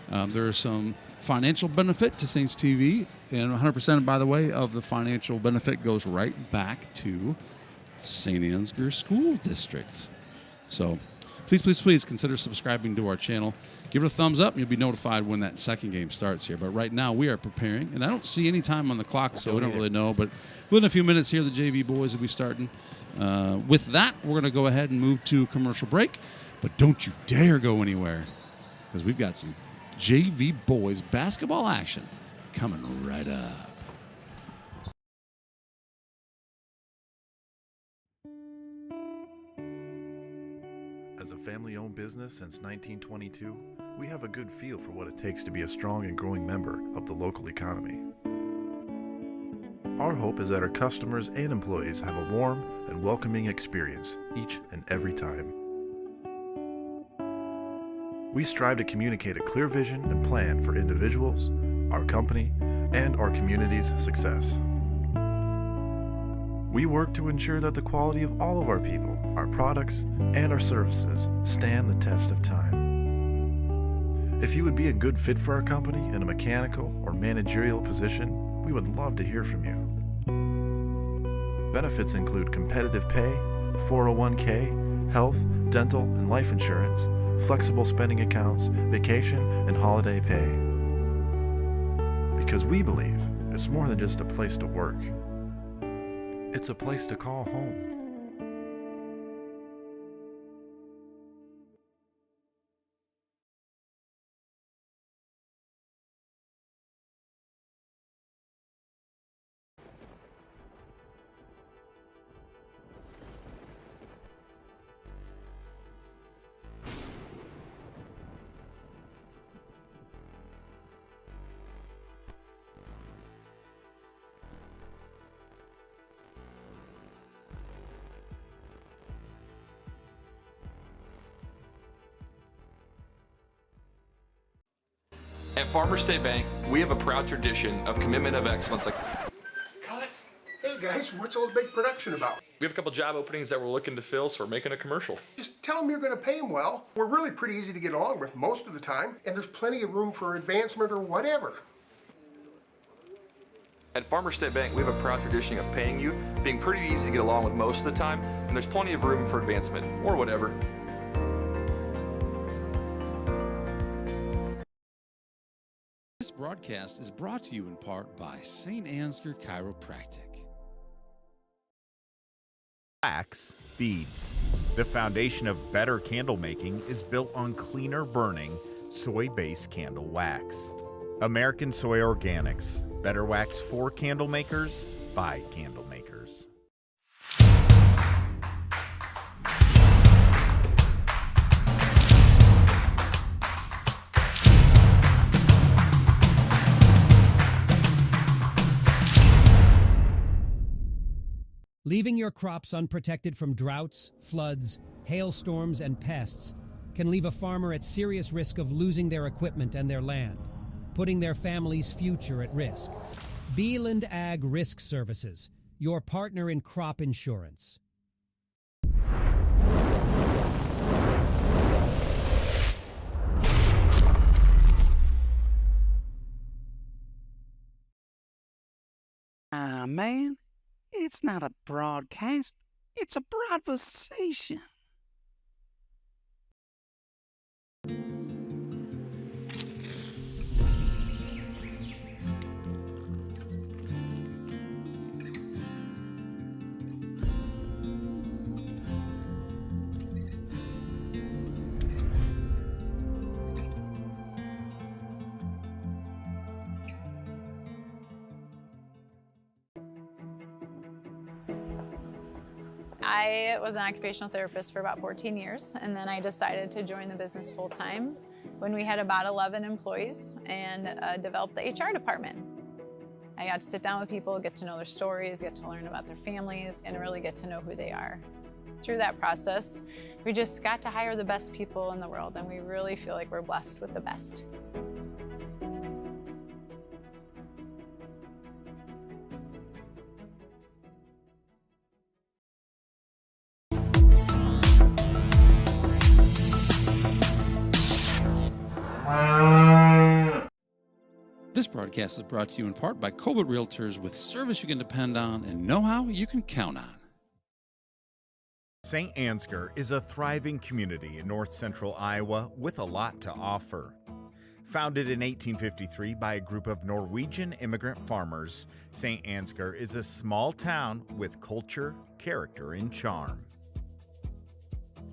there's some financial benefit to Saints TV, and 100%, by the way, of the financial benefit goes right back to Saint Ansgar School District. So please consider subscribing to our channel. Give it a thumbs up, and you'll be notified when that second game starts here. But right now, we are preparing, and I don't see any time on the clock, so we don't really know. But within a few minutes here, the JV boys will be starting. With that, we're going to go ahead and move to commercial break. But don't you dare go anywhere, because we've got some JV boys basketball action coming right up. As a family-owned business since 1922, we have a good feel for what it takes to be a strong and growing member of the local economy. Our hope is that our customers and employees have a warm and welcoming experience each and every time. We strive to communicate a clear vision and plan for individuals, our company, and our community's success. We work to ensure that the quality of all of our people, our products, and our services stand the test of time. If you would be a good fit for our company in a mechanical or managerial position, we would love to hear from you. Benefits include competitive pay, 401k, health, dental, and life insurance, flexible spending accounts, vacation, and holiday pay. Because we believe it's more than just a place to work. It's a place to call home. At Farmers State Bank, we have a proud tradition of commitment of excellence. Cut! Hey guys, what's all the big production about? We have a couple job openings that we're looking to fill, so we're making a commercial. Just tell them you're going to pay them well. We're really pretty easy to get along with most of the time, and there's plenty of room for advancement or whatever. At Farmers State Bank, we have a proud tradition of paying you, being pretty easy to get along with most of the time, and there's plenty of room for advancement, or whatever. This broadcast is brought to you in part by Saint Ansgar Chiropractic. Wax beads. The foundation of better candle making is built on cleaner burning, soy-based candle wax. American Soy Organics. Better wax for candle makers, by candle makers. Leaving your crops unprotected from droughts, floods, hailstorms, and pests can leave a farmer at serious risk of losing their equipment and their land, putting their family's future at risk. Beeland Ag Risk Services, your partner in crop insurance. Man, it's not a broadcast, it's a broadcastation. I was an occupational therapist for about 14 years, and then I decided to join the business full-time when we had about 11 employees and developed the HR department. I got to sit down with people, get to know their stories, get to learn about their families, and really get to know who they are. Through that process, we just got to hire the best people in the world, and we really feel like we're blessed with the best. This broadcast is brought to you in part by Colbert Realtors, with service you can depend on and know-how you can count on. Saint Ansgar is a thriving community in north central Iowa with a lot to offer. Founded in 1853 by a group of Norwegian immigrant farmers, Saint Ansgar is a small town with culture, character, and charm.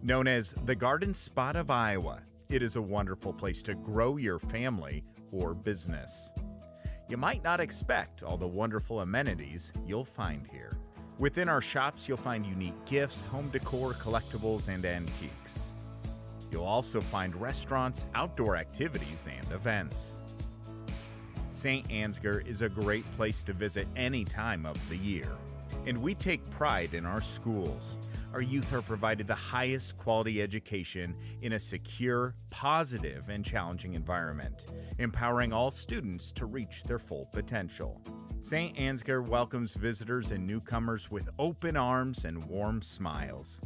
Known as the Garden Spot of Iowa, it is a wonderful place to grow your family or business. You might not expect all the wonderful amenities you'll find here. Within our shops, you'll find unique gifts, home decor, collectibles, and antiques. You'll also find restaurants, outdoor activities, and events. Saint Ansgar is a great place to visit any time of the year, and we take pride in our schools. Our youth are provided the highest quality education in a secure, positive, and challenging environment, empowering all students to reach their full potential. Saint Ansgar welcomes visitors and newcomers with open arms and warm smiles.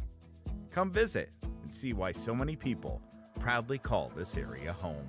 Come visit and see why so many people proudly call this area home.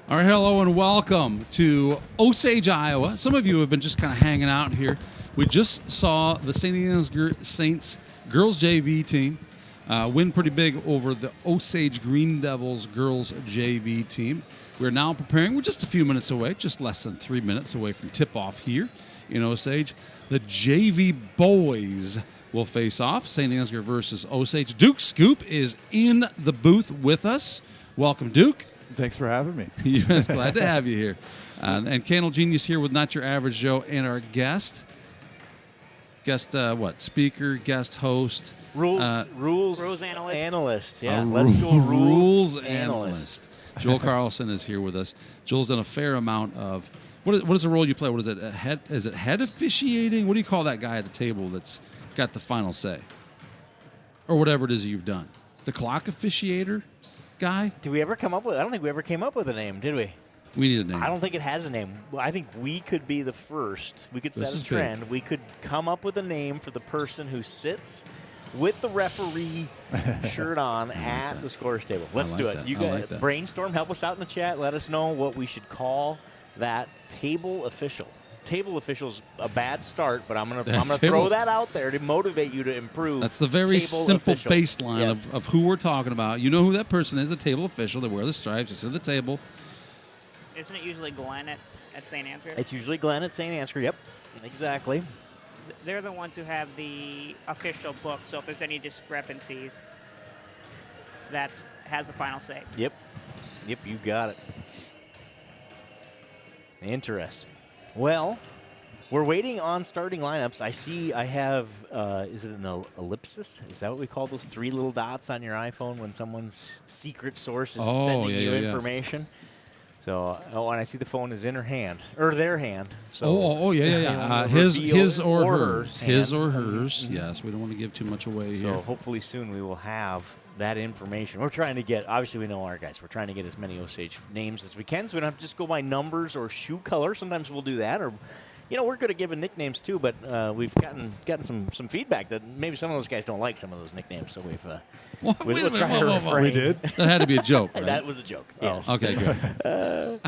All right, hello and welcome to Osage, Iowa. Some of you have been just kind of hanging out here. We just saw the Saint Ansgar Saints girls JV team win pretty big over the Osage Green Devils girls JV team. We're now preparing. We're just a few minutes away, just less than 3 minutes away from tip-off here in Osage. The JV boys will face off, Saint Ansgar versus Osage. Duke Scoop is in the booth with us. Welcome, Duke. Thanks for having me. Yes, glad to have you here. And Candle Genius here with Not Your Average Joe and our guest. Speaker, guest host. Rules analyst. Yeah, let's go rules analyst. Joel Carlson is here with us. Joel's done a fair amount of, what is the role you play? What is it? Is it head officiating? What do you call that guy at the table that's got the final say? Or whatever it is you've done. The clock officiator guy? Did we ever come up with? I don't think we ever came up with a name, did we? We need a name. I don't think it has a name. I think we could be the first. We could set a trend. Big. We could come up with a name for the person who sits with the referee shirt on at the scores table. Let's do it. You guys brainstorm. Help us out in the chat. Let us know what we should call that table official. Table official's a bad start, but I'm gonna throw that out there to motivate you to improve. That's the very simple baseline of who we're talking about. You know who that person is, a table official. They wear the stripes. They sit at the table. Isn't it usually Glenn at Saint Ansgar? It's usually Glenn at Saint Ansgar. Yep, exactly. They're the ones who have the official book, so if there's any discrepancies, that has the final say. Yep, you got it. Interesting. Well, we're waiting on starting lineups. I have, is it an ellipsis? Is that what we call those three little dots on your iPhone when someone's secret source is sending you information? So, and I see the phone is in her hand, or their hand. So his or hers. His or hers. Mm-hmm. Yes, we don't want to give too much away here. So hopefully soon we will have that information. We're trying to get, obviously we know our guys, we're trying to get as many Osage names as we can, so we don't have to just go by numbers or shoe color. Sometimes we'll do that, or, we're good at giving nicknames too, but we've gotten some feedback that maybe some of those guys don't like some of those nicknames, so we'll try to refrain. We did? That had to be a joke, right? That was a joke, yes. Oh, okay, good.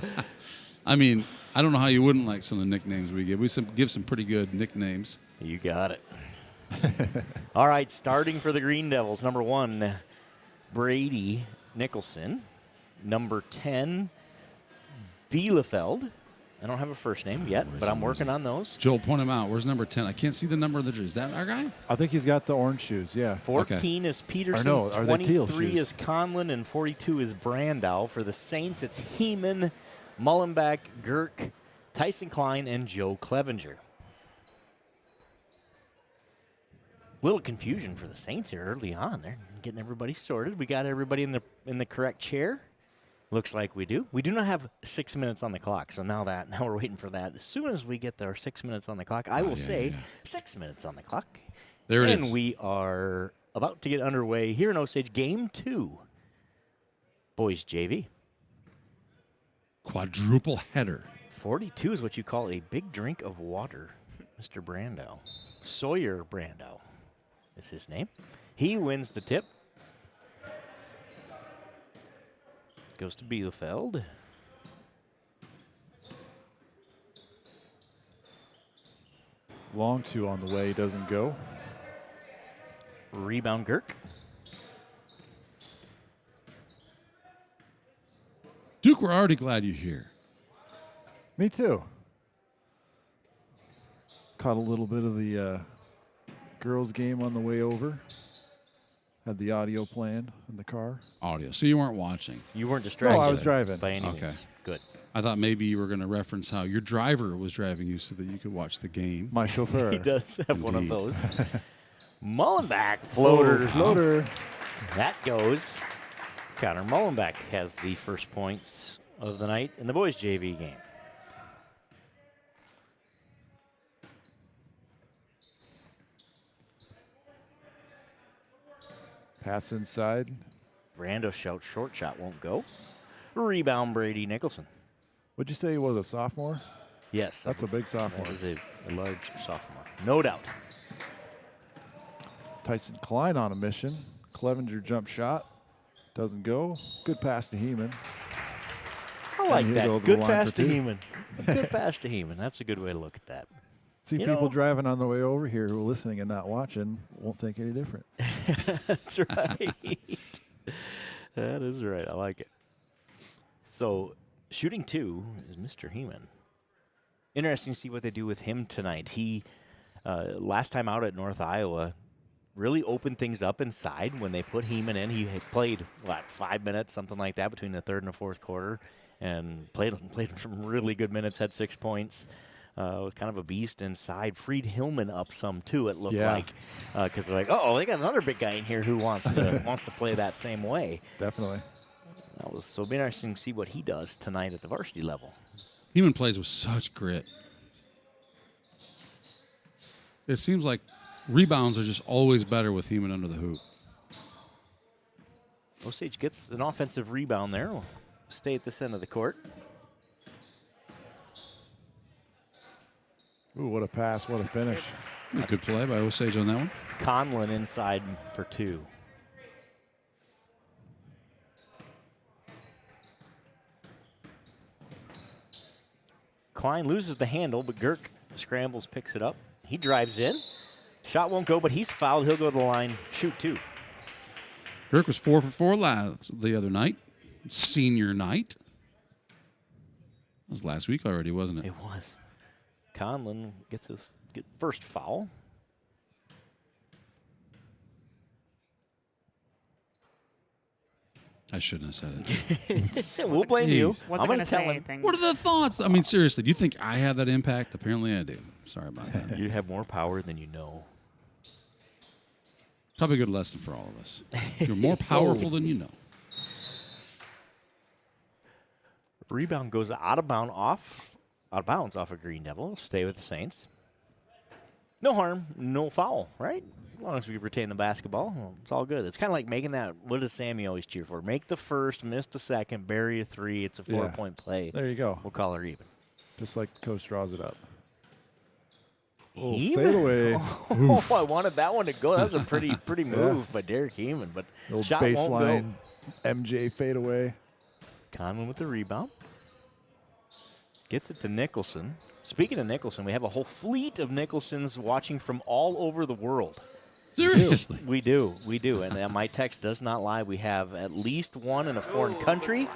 I mean, I don't know how you wouldn't like some of the nicknames we give. We give some pretty good nicknames. You got it. All right, starting for the Green Devils, number 1, Brady Nicholson. Number 10, Bielefeld. I don't have a first name yet, but I'm working on those. Joel, point him out. Where's number 10? I can't see the number of the jersey. Is that our guy? I think he's got the orange shoes, yeah. 14 is Peterson, 23 is Conlon, and 42 is Brandow. For the Saints, it's Heeman, Mullenbeck, Girk, Tyson Klein, and Joe Clevenger. Little confusion for the Saints here early on. They're getting everybody sorted. We got everybody in the correct chair. Looks like we do. We do not have 6 minutes on the clock, so now we're waiting for that. As soon as we get our 6 minutes on the clock, I will say 6 minutes on the clock. There it is. And we are about to get underway here in Osage, Game 2. Boys JV. Quadruple header. 42 is what you call a big drink of water, Mr. Brando. Sawyer Brando is his name. He wins the tip. Goes to Bielefeld. Long two on the way, doesn't go. Rebound Girk. Duke, we're already glad you're here. Me too. Caught a little bit of the girls' game on the way over. Had the audio playing in the car. Audio. So you weren't watching. You weren't distracted. No, I was driving. By any means. Good. I thought maybe you were going to reference how your driver was driving you so that you could watch the game. My chauffeur. He does have one of Indeed. those. Mullenbeck floater. Floater. That goes. Connor Mullenbeck has the first points of the night in the boys' JV game. Pass inside. Brando shouts short shot won't go. Rebound Brady Nicholson. What'd you say he was, a sophomore? Yes. That's a big sophomore. That is a large sophomore. No doubt. Tyson Klein on a mission. Clevenger jump shot. Doesn't go. Good pass to Heeman. I like And he'll go that. to the Good line pass for to two. Heeman. Good pass to Heeman. That's a good way to look at that. See, You people know- driving on the way over here who are listening and not watching won't think any different. That's right. That is right. I like it. So, shooting two is Mr. Heeman. Interesting to see what they do with him tonight. He, last time out at North Iowa, really opened things up inside when they put Heeman in. He had played, 5 minutes, something like that, between the third and the fourth quarter, and played some really good minutes, had 6 points. Kind of a beast inside. Freed Hillman up some, too, it looked like. Because they're like, they got another big guy in here who wants to play that same way. Definitely. So it'll be interesting to see what he does tonight at the varsity level. Heeman plays with such grit. It seems like rebounds are just always better with Heeman under the hoop. Osage gets an offensive rebound there. We'll stay at this end of the court. Ooh, what a pass, what a finish. Good play by Osage on that one. Conlon inside for two. Klein loses the handle, but Girk scrambles, picks it up. He drives in. Shot won't go, but he's fouled. He'll go to the line, shoot two. Girk was 4 for 4 the other night. Senior night. That was last week already, wasn't it? It was. Conlon gets his first foul. I shouldn't have said it. We'll blame you. Jeez. Wasn't I'm going gonna to tell say him. anything. What are the thoughts? I mean, seriously, do you think I have that impact? Apparently I do. Sorry about that. You have more power than you know. Probably a good lesson for all of us. You're more powerful than you know. Rebound goes out of bounds off of Green Devil. Stay with the Saints. No harm, no foul, right? As long as we retain the basketball, it's all good. It's kind of like making that. What does Sammy always cheer for? Make the first, miss the second, bury a three. It's a 4-point play. There you go. We'll call her even. Just like the coach draws it up. Oh, Heeman. fadeaway. Oh, I wanted that one to go. That was a pretty move by Derek Heeman, but The old shot won't go. baseline MJ fadeaway. Conlon with the rebound. Gets it to Nicholson. Speaking of Nicholson, we have a whole fleet of Nicholsons watching from all over the world. Seriously? We do. And my text does not lie. We have at least one in a foreign country.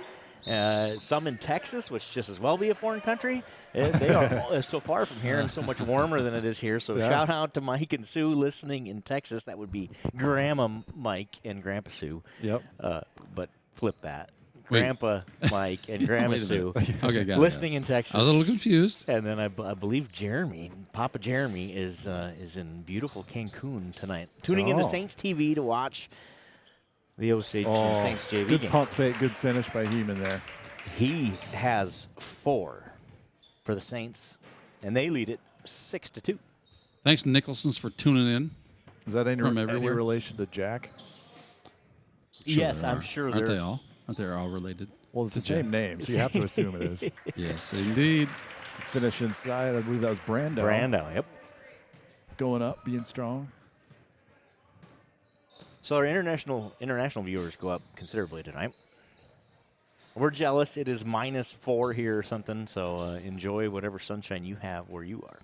Some in Texas, which just as well be a foreign country. They are so far from here and so much warmer than it is here. So shout out to Mike and Sue listening in Texas. That would be Grandma Mike and Grandpa Sue. Yep. But flip that. Grandpa Mike and Grandma Wait a Sue minute. Okay, got it. listening in Texas. I was a little confused. And then I believe Papa Jeremy is in beautiful Cancun tonight, tuning into Saints TV to watch the Osage and Saints JV good game. Pump fake, good finish by Heeman there. He has 4 for the Saints, and they lead it 6-2. Thanks, Nicholsons, for tuning in. Is that from any everywhere? relation to Jack? Yes, they I'm are. sure Aren't they're. they all? Aren't they all related? Well, it's to the same Jack? name, so you have to assume it is. Yes, indeed. Finish inside. I believe that was Brando. Brando, yep. Going up, being strong. So our international viewers go up considerably tonight. We're jealous. It is -4 here or something, so enjoy whatever sunshine you have where you are.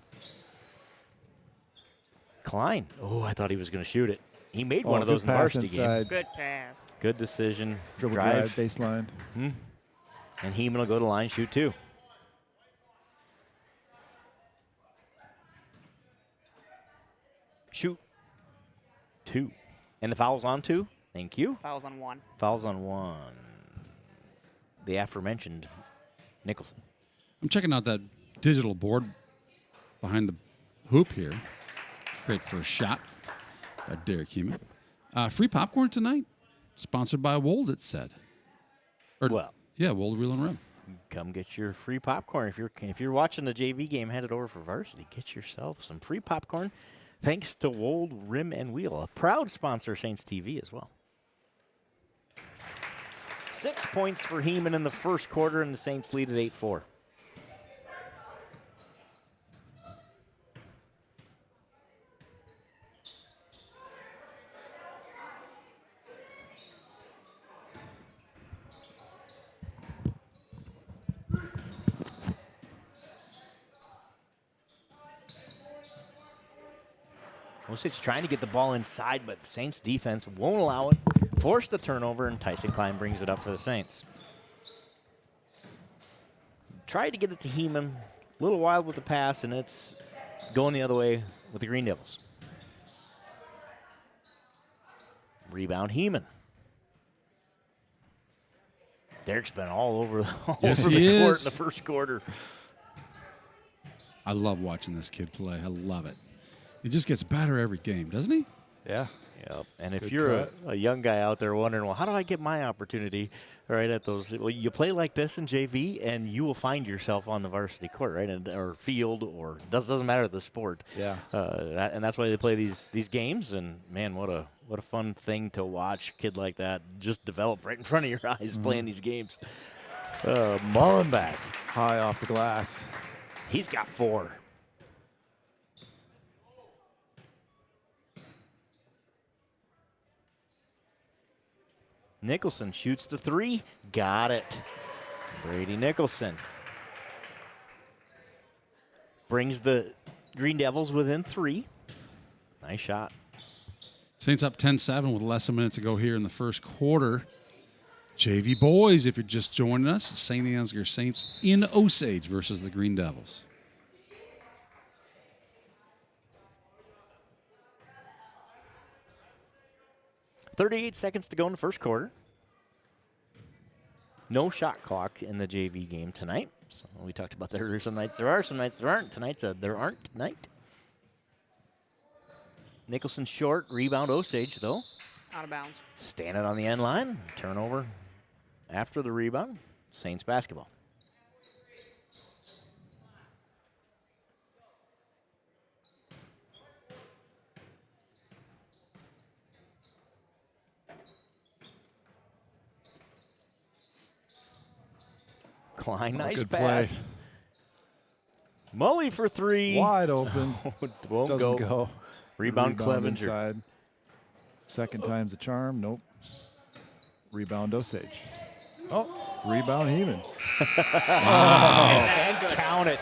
Klein. Oh, I thought he was going to shoot it. He made one of those in the varsity game. Good pass. Good decision. Dribble drive, baseline. And Heeman will go to line, shoot 2. Shoot 2. And the foul's on 2. Thank you. Fouls on 1. Fouls on 1. The aforementioned Nicholson. I'm checking out that digital board behind the hoop here. Great first shot by Derek Heeman. Free popcorn tonight, sponsored by Wold, it said. Yeah, Wold Reel and Rim. Come get your free popcorn. If you're watching the JV game headed over for Varsity, get yourself some free popcorn. Thanks to Wold Rim and Wheel, a proud sponsor of Saints TV as well. 6 points for Heeman in the first quarter, and the Saints lead at 8-4. Osage trying to get the ball inside, but the Saints defense won't allow it. Force the turnover, and Tyson Klein brings it up for the Saints. Tried to get it to Heeman. A little wild with the pass, and it's going the other way with the Green Devils. Rebound, Heeman. Derek's been all over, the court in the first quarter. I love watching this kid play. I love it. He just gets better every game, doesn't he? Yeah. Yep. And if you're a young guy out there wondering, well, how do I get my opportunity right at those? Well, you play like this in JV, and you will find yourself on the varsity court, right, or field, or doesn't matter the sport. Yeah. And that's why they play these games. And man, what a fun thing to watch a kid like that just develop right in front of your eyes playing these games. Mullenbeck, high off the glass. He's got 4. Nicholson shoots the 3. Got it. Brady Nicholson brings the Green Devils within 3. Nice shot. Saints up 10-7 with less than a minute to go here in the first quarter. JV boys, if you're just joining us, Saint Ansgar Saints in Osage versus the Green Devils. .38 seconds to go in the first quarter. No shot clock in the JV game tonight. So we talked about that earlier. Some nights there are, some nights there aren't. Tonight's there aren't tonight. Nicholson short. Rebound Osage, though. Out of bounds. Standing on the end line. Turnover after the rebound. Saints basketball. Klein, nice pass. Play. Mully for 3. Wide open. Won't Doesn't go. go. Rebound Clevenger. Inside. Second time's a charm. Nope. Rebound Osage. Oh, rebound Heeman. And count it.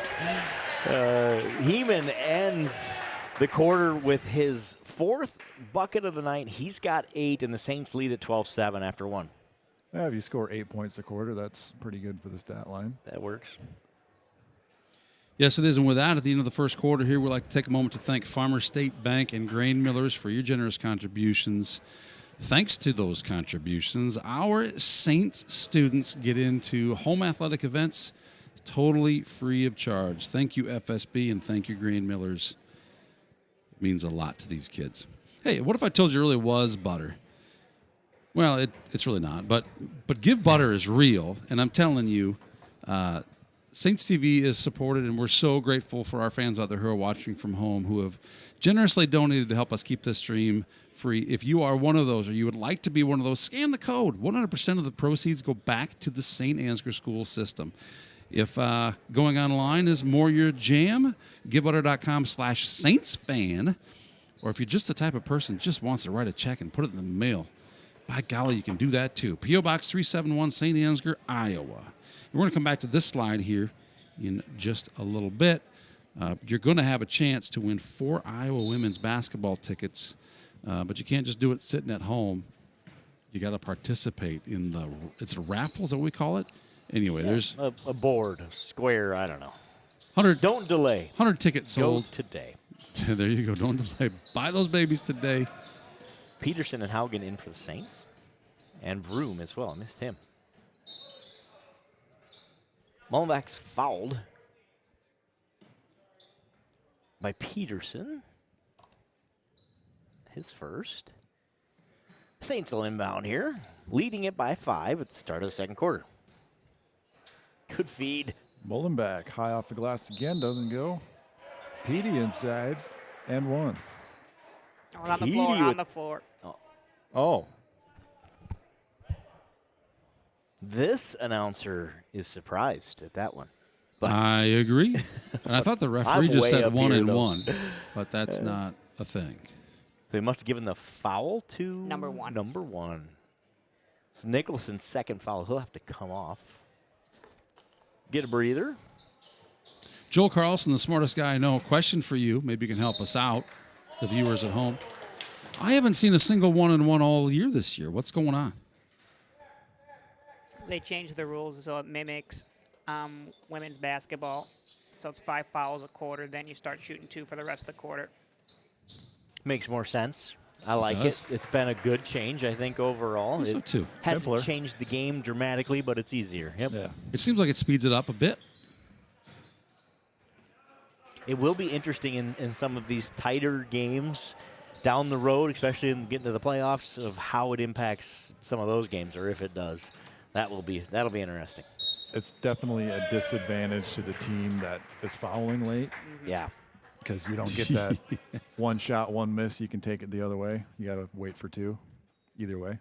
Heeman ends the quarter with his 4th bucket of the night. He's got 8, and the Saints lead at 12-7 after 1. Yeah, if you score 8 points a quarter, that's pretty good for the stat line. That works. Yes, it is. And with that, at the end of the first quarter here, we'd like to take a moment to thank Farmer State Bank and Grain Millers for your generous contributions. Thanks to those contributions, our Saints students get into home athletic events totally free of charge. Thank you, FSB, and thank you, Grain Millers. It means a lot to these kids. Hey, what if I told you it really was butter? Well, it's really not. But Give Butter is real, and I'm telling you, Saints TV is supported, and we're so grateful for our fans out there who are watching from home who have generously donated to help us keep this stream free. If you are one of those or you would like to be one of those, scan the code. 100% of the proceeds go back to the Saint Ansgar school system. If going online is more your jam, givebutter.com/saintsfan. Or if you're just the type of person who just wants to write a check and put it in the mail, by golly, you can do that too. P.O. Box 371, Saint Ansgar, Iowa. We're going to come back to this slide here in just a little bit. You're going to have a chance to win 4 Iowa women's basketball tickets, but you can't just do it sitting at home. You got to participate in it's a raffle, is that what we call it? Anyway, there's a board, a square, I don't know. 100. Don't delay. 100 tickets sold. Go today. There you go. Don't delay. Buy those babies today. Peterson and Haugen in for the Saints. And Vroom as well. I missed him. Mullenback's fouled by Peterson. His first. Saints will inbound here, leading it by 5 at the start of the second quarter. Good feed. Mullenback high off the glass again, doesn't go. Petey inside and 1. Oh, on the floor, on the floor. Oh. This announcer is surprised at that one. But I agree. And I thought the referee just said 1 and 1, but that's not a thing. So he must have given the foul to number 1. Number 1. It's Nicholson's second foul. He'll have to come off. Get a breather. Joel Carlson, the smartest guy I know. Question for you. Maybe you can help us out, the viewers at home. I haven't seen a single 1 and 1 all year this year. What's going on? They changed the rules so it mimics women's basketball. So it's 5 fouls a quarter. Then you start shooting 2 for the rest of the quarter. Makes more sense. I like it. It's been a good change, I think, overall. So too. Hasn't Simpler. changed the game dramatically, but it's easier. Yep. Yeah. It seems like it speeds it up a bit. It will be interesting in some of these tighter games down the road, especially in getting to the playoffs, of how it impacts some of those games, or if it does. That'll be interesting. It's definitely a disadvantage to the team that is fouling late. Yeah. Because you don't get that one shot, one miss. You can take it the other way. You got to wait for 2 either way.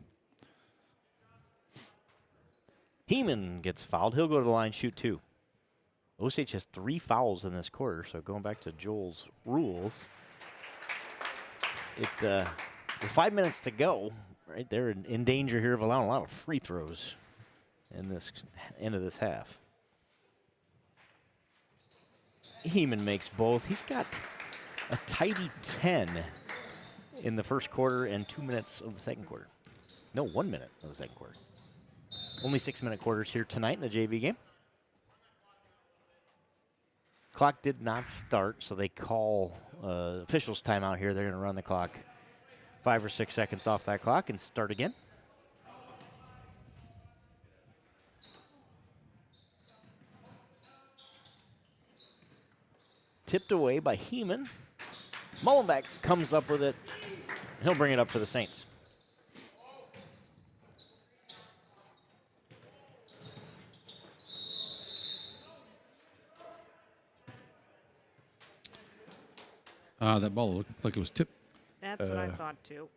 Heeman gets fouled. He'll go to the line, shoot 2. Osage has 3 fouls in this quarter, so going back to Joel's rules, with 5 minutes to go, right, they're in danger here of allowing a lot of free throws in this end of this half. Heeman makes both. He's got a tidy 10 in the first quarter and 2 minutes of the second quarter. No, 1 minute of the second quarter. Only 6-minute quarters here tonight in the JV game. Clock did not start, so they call officials timeout here. They're going to run the clock 5 or 6 seconds off that clock and start again. Tipped away by Heeman. Mullenback comes up with it. He'll bring it up for the Saints. That ball looked like it was tipped. That's what I thought too.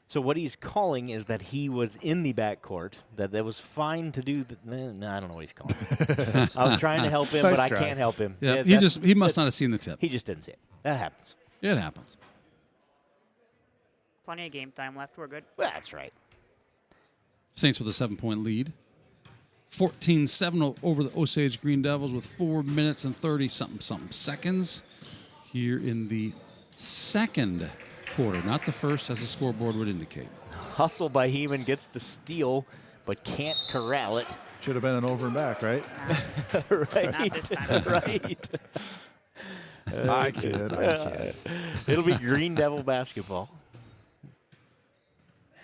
So what he's calling is that he was in the backcourt, that was fine to do. No, I don't know what he's calling. I was trying to help him, but I can't help him. Yeah, he must not have seen the tip. He just didn't see it. That happens. It happens. Plenty of game time left. We're good. That's right. Saints with a 7-point lead. 14-7 over the Osage Green Devils with 4 minutes and 30-something seconds here in the second quarter, not the first, as the scoreboard would indicate. Hustle by Heeman, gets the steal, but can't corral it. Should have been an over and back, right? Right. Not this time. Right. I kid. It'll be Green Devil basketball.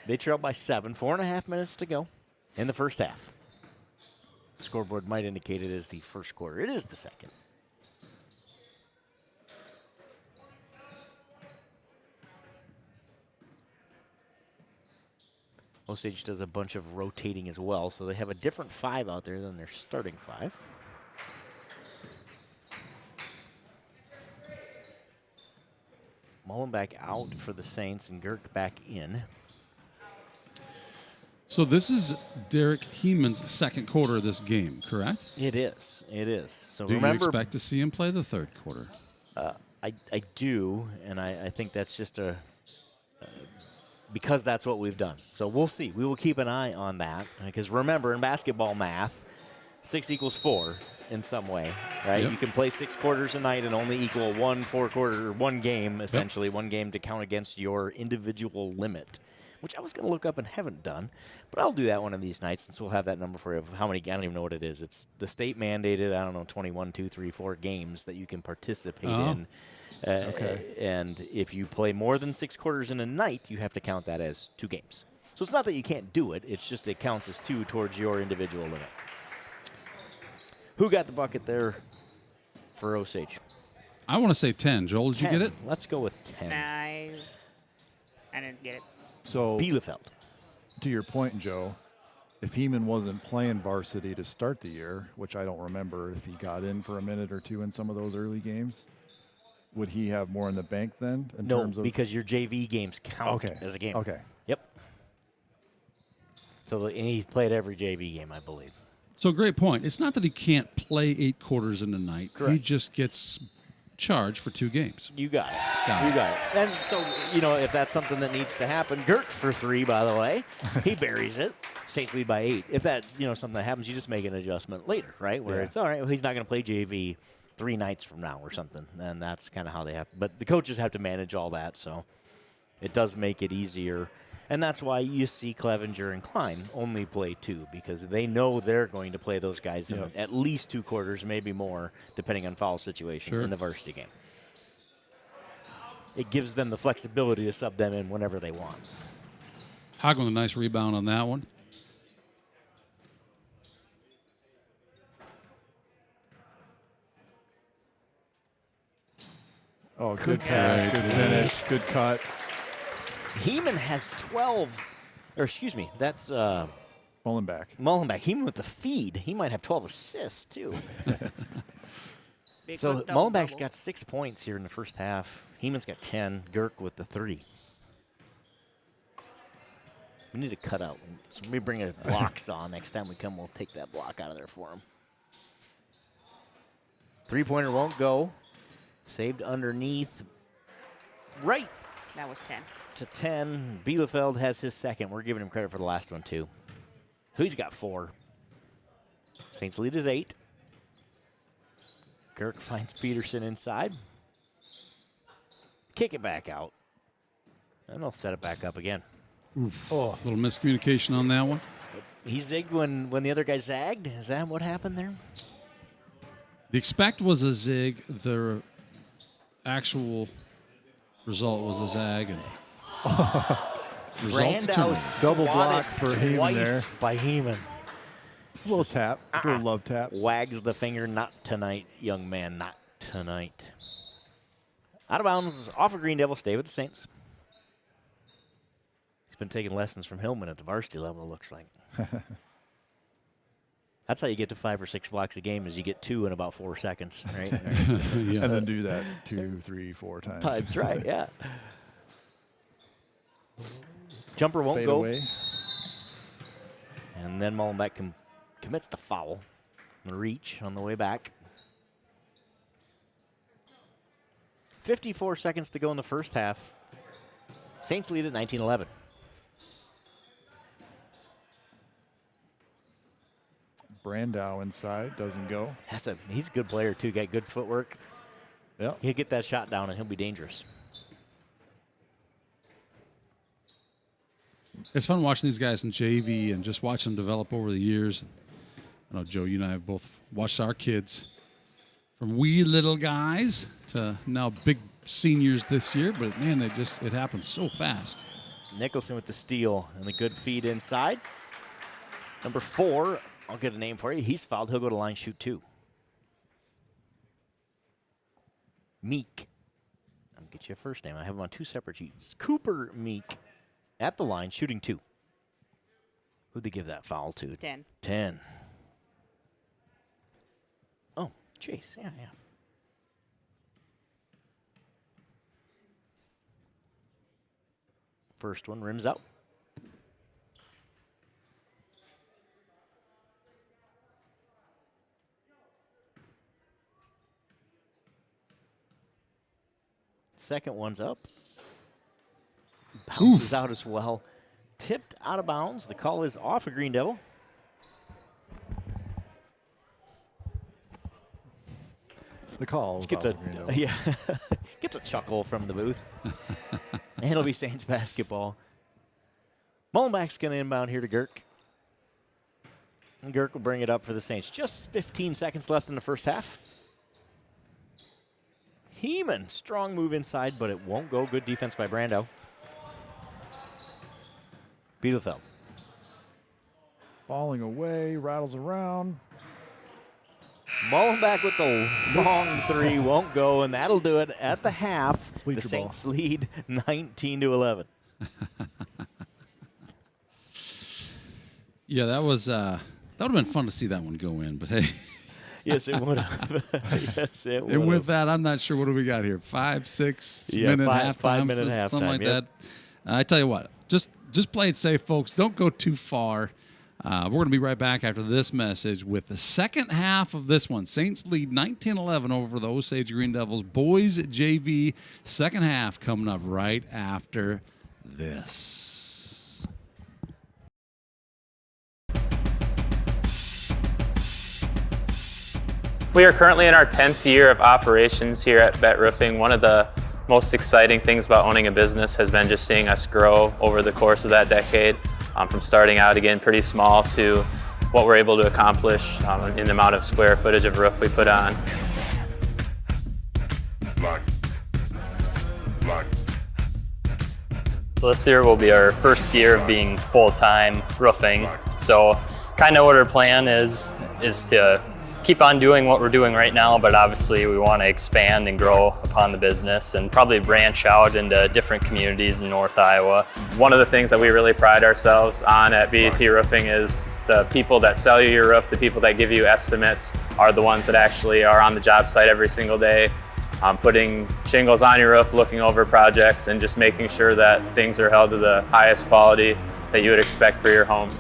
They trail by 7, 4.5 minutes to go in the first half. The scoreboard might indicate it as the first quarter. It is the second. Osage does a bunch of rotating as well, so they have a different 5 out there than their starting 5. Mullenbeck out for the Saints and Girk back in. So this is Derek Heeman's second quarter of this game, correct? It is. It is. So do remember, you expect to see him play the third quarter? I do, and I think that's just because that's what we've done. So we'll see. We will keep an eye on that, because remember, in basketball math, 6 equals 4 in some way, right? Yep. You can play 6 quarters a night and only equal 1 4-quarter, 1 game, essentially, 1 game to count against your individual limit, which I was going to look up and haven't done, but I'll do that one of these nights since we'll have that number for you of how many. I don't even know what it is. It's the state mandated, 21, 2, 3, 4 games that you can participate in. Okay. And if you play more than 6 quarters in a night, you have to count that as 2 games. So it's not that you can't do it. It's just it counts as 2 towards your individual limit. Who got the bucket there for Osage? I want to say 10. Joel, did 10. you get it? Let's go with 10. I didn't get it. So Bielefeld. To your point, Joe, if Heeman wasn't playing varsity to start the year, which I don't remember if he got in for a minute or 2 in some of those early games, would he have more in the bank then? In terms of because your JV games count as a game. Okay. Yep. So and he's played every JV game, I believe. So great point. It's not that he can't play 8 quarters in a night. Correct. He just gets charged for 2 games. You got it. Got you it. got it. And so, if that's something that needs to happen, Girk for 3, by the way, he buries it. Saints lead by 8. If that, something that happens, you just make an adjustment later, right? Where it's all right. Well, he's not going to play JV 3 nights from now or something, and that's kind of how they have. But the coaches have to manage all that, so it does make it easier. And that's why you see Clevenger and Klein only play 2, because they know they're going to play those guys in at least 2 quarters, maybe more, depending on foul situation in the varsity game. It gives them the flexibility to sub them in whenever they want. Hog with a nice rebound on that one. Oh, good pass, good finish, good cut. Heeman has 12, or excuse me, that's Mullenbeck. Heeman with the feed. He might have 12 assists, too. Big So one, double, Mullenbeck's double. got 6 points here in the first half. Heeman's got 10. Girk with the 3. We need to cut out. Somebody bring a block saw next time we come. We'll take that block out of there for him. 3-pointer won't go. Saved underneath. Right That was 10. to 10. Bielefeld has his second. We're giving him credit for the last one, too. So he's got 4. Saints lead is 8. Girk finds Peterson inside. Kick it back out. And they'll set it back up again. Oof. Oh, a little miscommunication on that one. He zigged when the other guy zagged. Is that what happened there? The expect was a zig. The actual result was a zag. And results Brandau double block swatted for Heeman twice there. by Heeman. It's a little tap, a little love tap. Wags the finger, not tonight, young man, not tonight. Out of bounds, off of Green Devil, stay with the Saints. He's been taking lessons from Hillman at the varsity level, it looks like. That's how you get to 5 or 6 blocks a game, is you get 2 in about 4 seconds, right? And then do that 2, 3, 4 times. Times, right, yeah. Jumper won't Fade go. away. And then Mullenbeck commits the foul. The reach on the way back. 54 seconds to go in the first half. Saints lead at 19-11. Brandau inside, doesn't go. He's a good player, too. Got good footwork. Yeah. He'll get that shot down, and he'll be dangerous. It's fun watching these guys in JV and just watching them develop over the years. I know, Joe, you and I have both watched our kids from wee little guys to now big seniors this year. But, man, it happens so fast. Nicholson with the steal and the good feed inside. Number 4, I'll get a name for you. He's fouled. He'll go to line, shoot 2. Meek. I'll get you a first name. I have him on 2 separate sheets. Cooper Meek at the line, shooting 2. Who'd they give that foul to? 10. 10. Oh, Chase. Yeah. First one rims out. Second one's up. Bounces out as well. Tipped out of bounds. The call is off a Green Devil. The call Gets a gets a chuckle from the booth. And it'll be Saints basketball. Mullenbeck's going to inbound here to Girk. And Girk will bring it up for the Saints. Just 15 seconds left in the first half. Heeman, strong move inside, but it won't go. Good defense by Brando. Bielefeld. Falling away, rattles around. Mullenbeck with the long three won't go, and that'll do it at the half. Bleacher the Saints lead 19-11. Yeah, that was that would have been fun to see that one go in, but hey. Yes, it would have. Yes, it would. And with that, I'm not sure what do we got here. 5-6 minute halftime, 5 minute halftime, something like that. I tell you what, just play it safe, folks. Don't go too far. We're going to be right back after this message with the second half of this one. Saints lead 19-11 over the Osage Green Devils. Boys JV second half coming up right after this. We are currently in our 10th year of operations here at Bet Roofing. One of the most exciting things about owning a business has been just seeing us grow over the course of that decade, from starting out again pretty small to what we're able to accomplish in the amount of square footage of roof we put on. So this year will be our first year of being full-time roofing. So kind of what our plan is to keep on doing what we're doing right now, but obviously we want to expand and grow upon the business and probably branch out into different communities in North Iowa. One of the things that we really pride ourselves on at BET Roofing is the people that sell you your roof, the people that give you estimates are the ones that actually are on the job site every single day, putting shingles on your roof, looking over projects, and just making sure that things are held to the highest quality that you would expect for your home.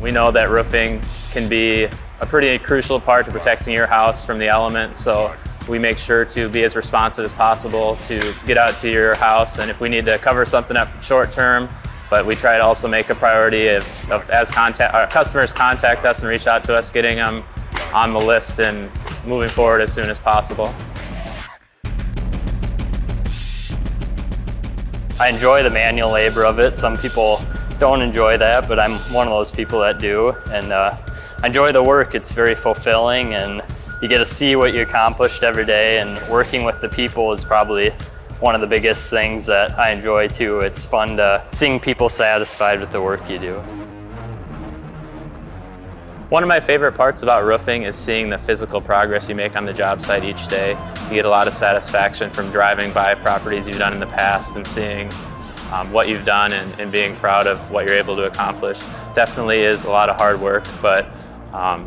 We know that roofing can be a pretty crucial part to protecting your house from the elements, so we make sure to be as responsive as possible to get out to your house, and if we need to cover something up short term, but we try to also make a priority as our customers contact us and reach out to us, getting them on the list and moving forward as soon as possible. I enjoy the manual labor of it. Some people don't enjoy that, but I'm one of those people that do, and I enjoy the work. It's very fulfilling, and you get to see what you accomplished every day, and working with the people is probably one of the biggest things that I enjoy too. It's fun to seeing people satisfied with the work you do. One of my favorite parts about roofing is seeing the physical progress you make on the job site each day. You get a lot of satisfaction from driving by properties you've done in the past and seeing what you've done and being proud of what you're able to accomplish. Definitely is a lot of hard work, but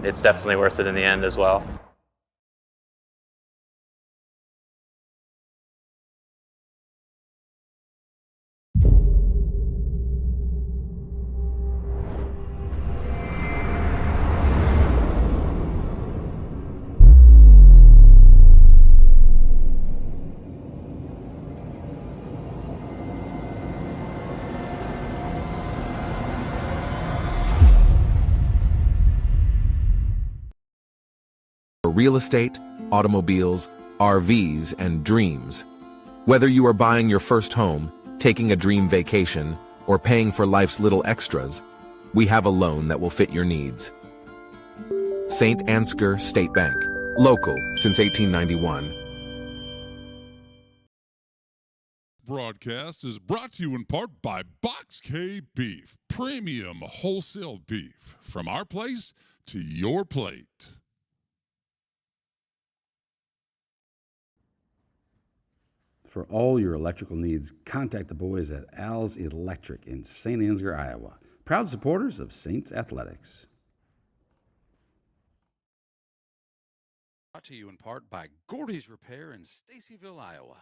it's definitely worth it in the end as well. Real estate, automobiles, RVs, and dreams. Whether you are buying your first home, taking a dream vacation, or paying for life's little extras, we have a loan that will fit your needs. Saint Ansgar State Bank, local since 1891. Broadcast is brought to you in part by Box K Beef, premium wholesale beef. From our place to your plate. For all your electrical needs, contact the boys at Al's Electric in Saint Ansgar, Iowa. Proud supporters of Saints Athletics. Brought to you in part by Gordy's Repair in Stacyville, Iowa.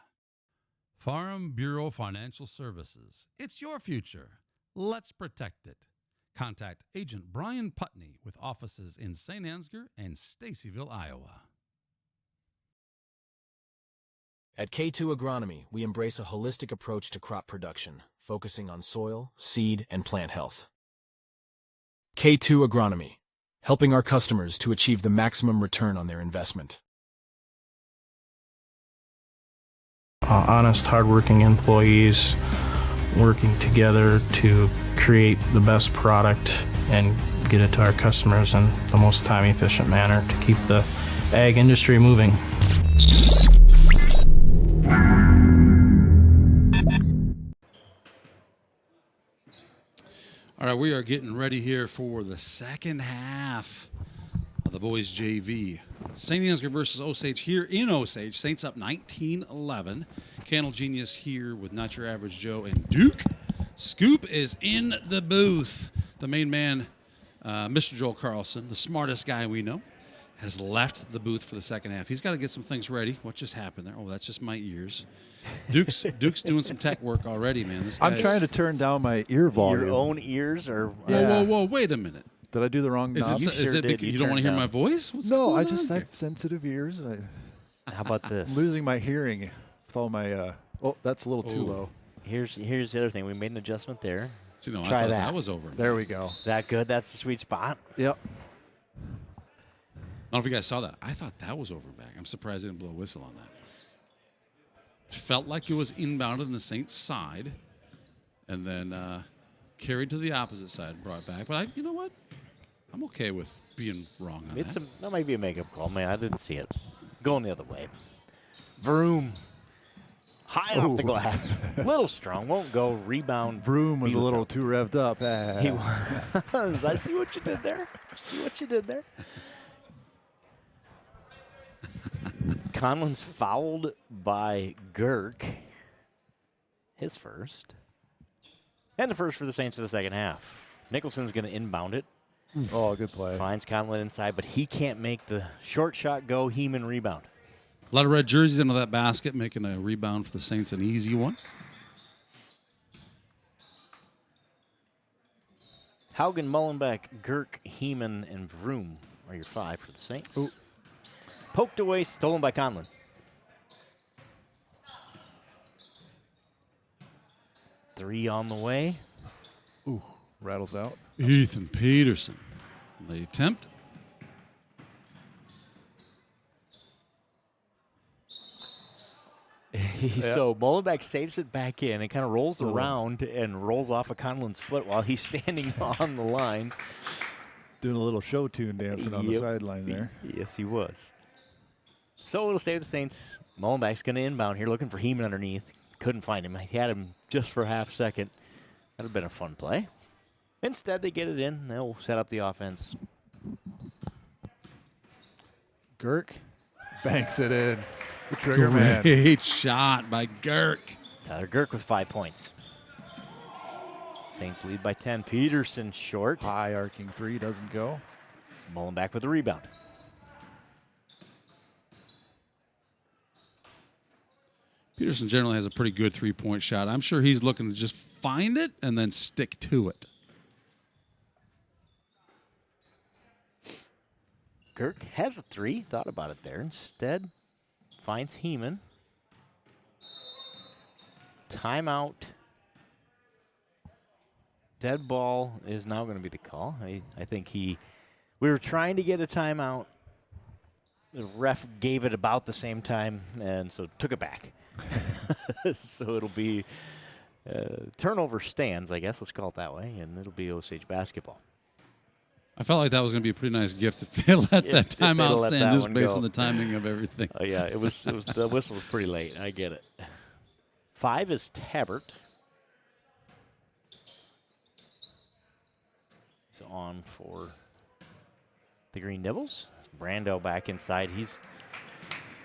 Farm Bureau Financial Services. It's your future. Let's protect it. Contact Agent Brian Putney with offices in Saint Ansgar and Stacyville, Iowa. At K2 Agronomy, we embrace a holistic approach to crop production, focusing on soil, seed, and plant health. K2 Agronomy, helping our customers to achieve the maximum return on their investment. Honest, hardworking employees working together to create the best product and get it to our customers in the most time-efficient manner to keep the ag industry moving. All right, we are getting ready here for the second half of the boys JV. St. Ansgar versus Osage here in Osage. Saints up 19-11. Candle Genius here with Not Your Average Joe and Duke. Scoop is in the booth. The main man, Mr. Joel Carlson, the smartest guy we know, has left the booth for the second half. He's got to get some things ready. What just happened there? Oh, that's just my ears. Duke's doing some tech work already, man. This I'm trying to turn down my ear volume. Your own ears are... Whoa, wait a minute. Did I do the wrong knob? Is it because you don't want to hear my voice? What's no, going I just on have sensitive ears. How about this? I'm losing my hearing with all my... oh, that's a little too low. Here's the other thing. We made an adjustment there. See, no, Try I thought that. that was over. There we go. That good? That's the sweet spot? Yep. I don't know if you guys saw that. I thought that was over and back. I'm surprised they didn't blow a whistle on that. Felt like it was inbounded on the Saints side and then carried to the opposite side and brought back. But you know what? I'm okay with being wrong on that. That might be a makeup call, man. I didn't see it. Going the other way. Vroom. High off the glass. A little strong. Won't go. Rebound. Vroom was a little too revved up. He was. I see what you did there. Conlon's fouled by Girk. His first. And the first for the Saints of the second half. Nicholson's going to inbound it. Oh, good play. Finds Conlon inside, but he can't make the short shot go. Heeman rebound. A lot of red jerseys into that basket, making a rebound for the Saints, an easy one. Haugen, Mullenbeck, Girk, Heeman, and Vroom are your five for the Saints. Ooh. Poked away, stolen by Conlon. Three on the way. Ooh, rattles out. Ethan Peterson. The attempt. So Mullenbeck saves it back in and kind of rolls around and rolls off of Conlon's foot while he's standing on the line. Doing a little show tune dancing on the sideline there. Yes, he was. So it'll stay with the Saints. Mullenbeck's going to inbound here, looking for Heeman underneath. Couldn't find him. He had him just for a half second. That would have been a fun play. Instead, they get it in. They'll set up the offense. Girk banks it in. The trigger man. Great shot by Girk. Tyler Girk with 5 points. Saints lead by 10. Peterson short. High arcing three doesn't go. Mullenbeck with the rebound. Peterson generally has a pretty good three-point shot. I'm sure he's looking to just find it and then stick to it. Girk has a three. Thought about it there. Instead, finds Heeman. Timeout. Dead ball is now going to be the call. I think we were trying to get a timeout. The ref gave it about the same time, and so took it back. So it'll be turnover stands, I guess. Let's call it that way, and it'll be Osage basketball. I felt like that was going to be a pretty nice gift if they let that timeout stand just based on the timing of everything. Yeah, it was the whistle was pretty late. I get it. 5 is Tabbert. He's on for the Green Devils. Brando back inside. He's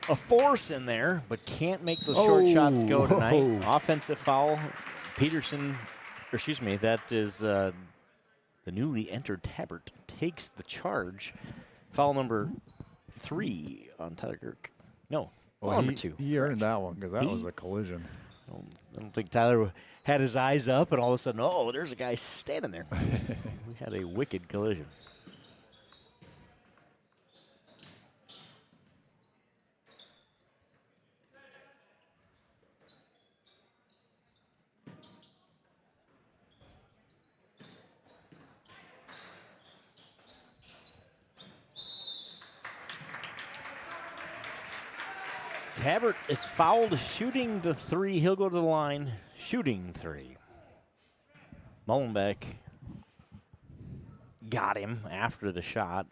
a force in there, but can't make those short shots go tonight. Offensive foul. Peterson, or excuse me, that is the newly entered Tabbert takes the charge. Foul number 3 on Tyler Girk. No, foul number 2. He earned that one because that was a collision. I don't think Tyler had his eyes up, and all of a sudden, oh, there's a guy standing there. We had a wicked collision. Tabbert is fouled shooting the 3. He'll go to the line shooting 3. Mullenbeck got him after the shot.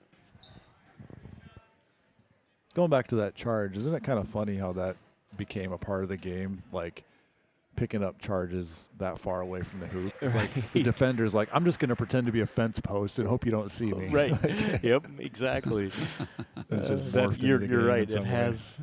Going back to that charge, isn't it kind of funny how that became a part of the game? Like picking up charges that far away from the hoop. It's like the defender's like, I'm just going to pretend to be a fence post and hope you don't see me. Right. Yep, exactly. It's just morphed into the you're game right. in some It way. has.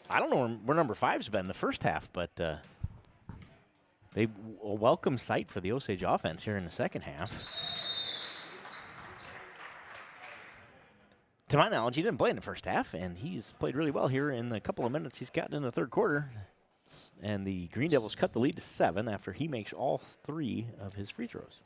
I don't know where number 5's been the first half, but they a welcome sight for the Osage offense here in the second half. To my knowledge, he didn't play in the first half, and he's played really well here in the couple of minutes he's gotten in the third quarter. And the Green Devils cut the lead to 7 after he makes all 3 of his free throws.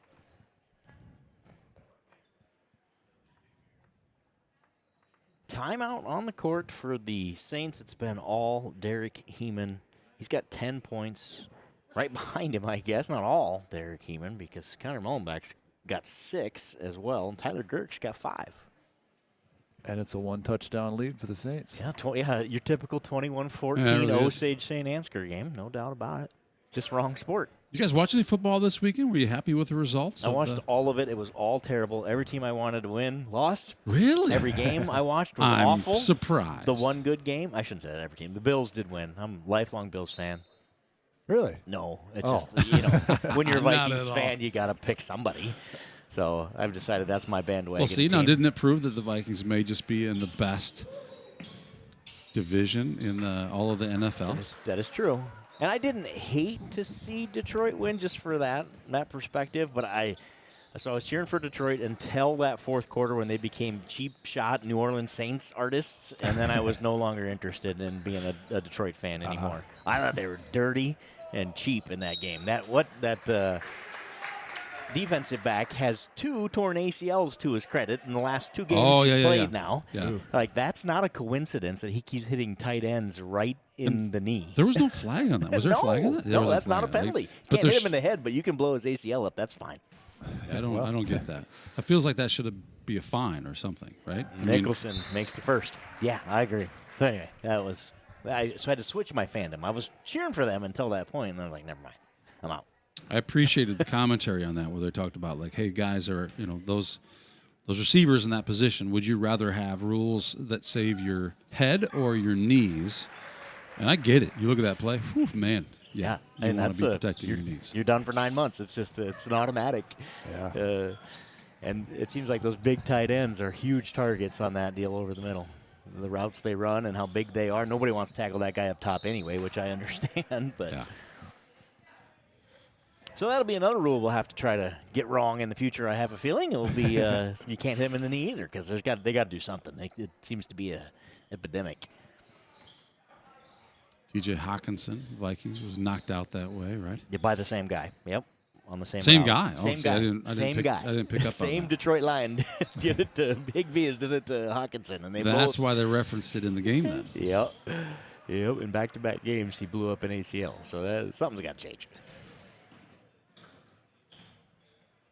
Timeout on the court for the Saints. It's been all Derek Heeman. He's got 10 points right behind him, I guess. Not all Derek Heeman, because Connor Mullenbeck's got 6 as well, and Tyler Girk's got 5. And it's a 1-touchdown lead for the Saints. Yeah, your typical 21-14 really Osage Saint Ansgar game. No doubt about it. Just wrong sport. You guys watch any football this weekend? Were you happy with the results? I watched all of it. It was all terrible. Every team I wanted to win lost. Really? Every game I watched was I'm awful. surprised. The one good game, I shouldn't say that every team. The Bills did win. I'm a lifelong Bills fan. Really? No. It's just, when you're a Not Vikings at fan, all. you got to pick somebody. So I've decided that's my bandwagon. Well, see, now team. didn't it prove that the Vikings may just be in the best division in all of the NFL? That is true. And I didn't hate to see Detroit win just for that perspective, but I was cheering for Detroit until that fourth quarter when they became cheap shot New Orleans Saints artists, and then I was no longer interested in being a Detroit fan anymore. I thought they were dirty and cheap in that game. That defensive back has 2 torn ACLs to his credit in the last 2 games he's played now. Yeah. Like, that's not a coincidence that he keeps hitting tight ends right in the knee. There was no flag on that. Was there a flag on that? There No, wasn't that's not a flag on it. penalty. But Can't hit there's- him in the head, but you can blow his ACL up. That's fine. I don't get that. It feels like that should be a fine or something, right? I mean, Nicholson makes the first. Yeah, I agree. So anyway, so I had to switch my fandom. I was cheering for them until that point, and then I was like, never mind, I'm out. I appreciated the commentary on that where they talked about, like, hey, guys, are those receivers in that position, would you rather have rules that save your head or your knees? And I get it. You look at that play, whew, man. Yeah, you and want that's to be protecting your knees. You're done for 9 months. It's just it's an automatic. Yeah. And it seems like those big tight ends are huge targets on that deal over the middle. The routes they run and how big they are. Nobody wants to tackle that guy up top anyway, which I understand. But yeah. So that'll be another rule we'll have to try to get wrong in the future. I have a feeling it will be you can't hit him in the knee either because they got to do something. It seems to be an epidemic. TJ Hawkinson, Vikings, was knocked out that way, right? Yeah, by the same guy. Yep, on the same guy. Same see, guy. I didn't pick up on Same that. Detroit Lion did it to Big V, did it to Hawkinson, and That's why they referenced it in the game then. Yep. In back-to-back games, he blew up an ACL. So something's got to change.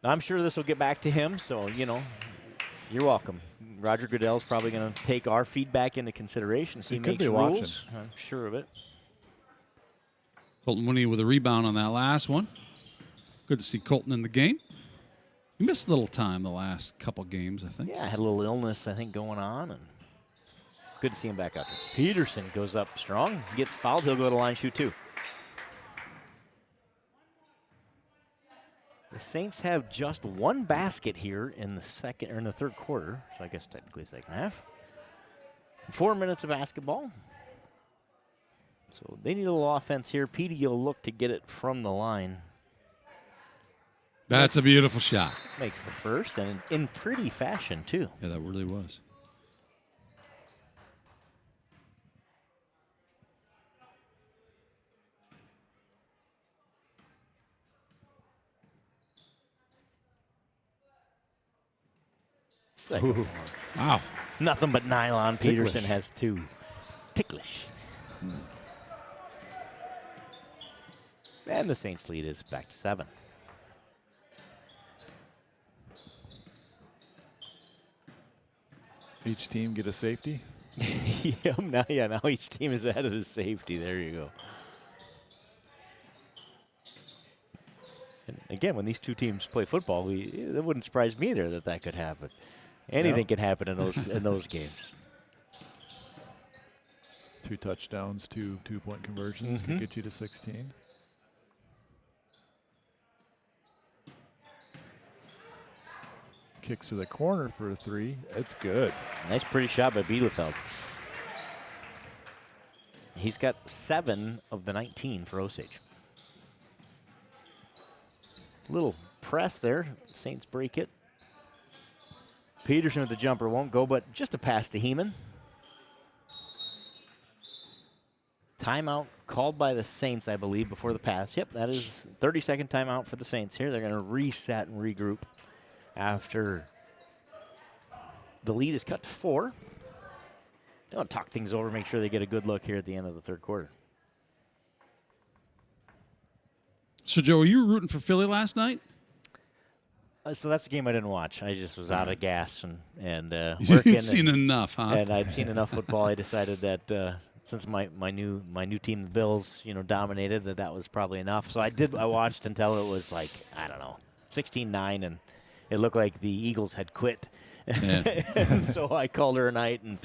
I'm sure this will get back to him, so, you're welcome. Roger Goodell's probably going to take our feedback into consideration. So he could makes be rules. watching. I'm sure of it. Colton Winnie with a rebound on that last one. Good to see Colton in the game. He missed a little time the last couple games, I think. Yeah, I had a little illness, I think, going on. And Good to see him back out there. Peterson goes up strong, gets fouled. He'll go to line shoot 2. The Saints have just 1 basket here in the third quarter, so I guess technically second half. 4 minutes of basketball. So they need a little offense here. Petey will look to get it from the line. That's a beautiful shot. Makes the first, and in pretty fashion, too. Yeah, that really was. Wow. Nothing but nylon. Ticklish. Peterson has 2. Ticklish. And the Saints lead is back to 7. Each team get a safety? Now each team is ahead of the safety. There you go. And again, when these two teams play football, it wouldn't surprise me either that could happen. Anything can happen in those games. 2 touchdowns, 2 2-point conversions could get you to 16. Kicks to the corner for a 3. It's good. Nice, pretty shot by Bielefeld. He's got 7 of the 19 for Osage. Little press there. Saints break it. Peterson with the jumper won't go, but just a pass to Heeman. Timeout called by the Saints, I believe, before the pass. Yep, that is 30-second timeout for the Saints here. They're going to reset and regroup after the lead is cut to 4. They want to talk things over, make sure they get a good look here at the end of the third quarter. So, Joe, were you rooting for Philly last night? So that's the game I didn't watch. I just was out of gas and working. You'd seen enough, huh? And I'd seen enough football. I decided that since my new team, the Bills, dominated, that was probably enough. So I watched until it was like, I don't know, 16-9, and it looked like the Eagles had quit. Yeah. And so I called her a night, and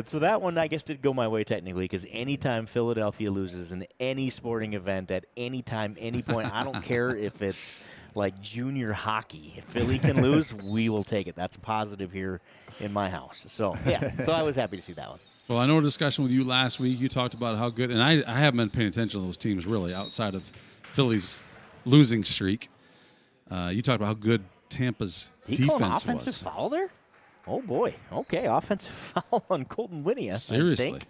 so that one I guess did go my way technically, because anytime Philadelphia loses in any sporting event at any time, any point, I don't care if it's like junior hockey. If Philly can lose, we will take it. That's a positive here in my house. So so I was happy to see that one. Well, I know a discussion with you last week. You talked about how good, and I haven't been paying attention to those teams really outside of Philly's losing streak. You talked about how good Tampa's defense offensive was. Foul there? Oh boy. Okay, offensive foul on Colton Winia. Seriously. I think.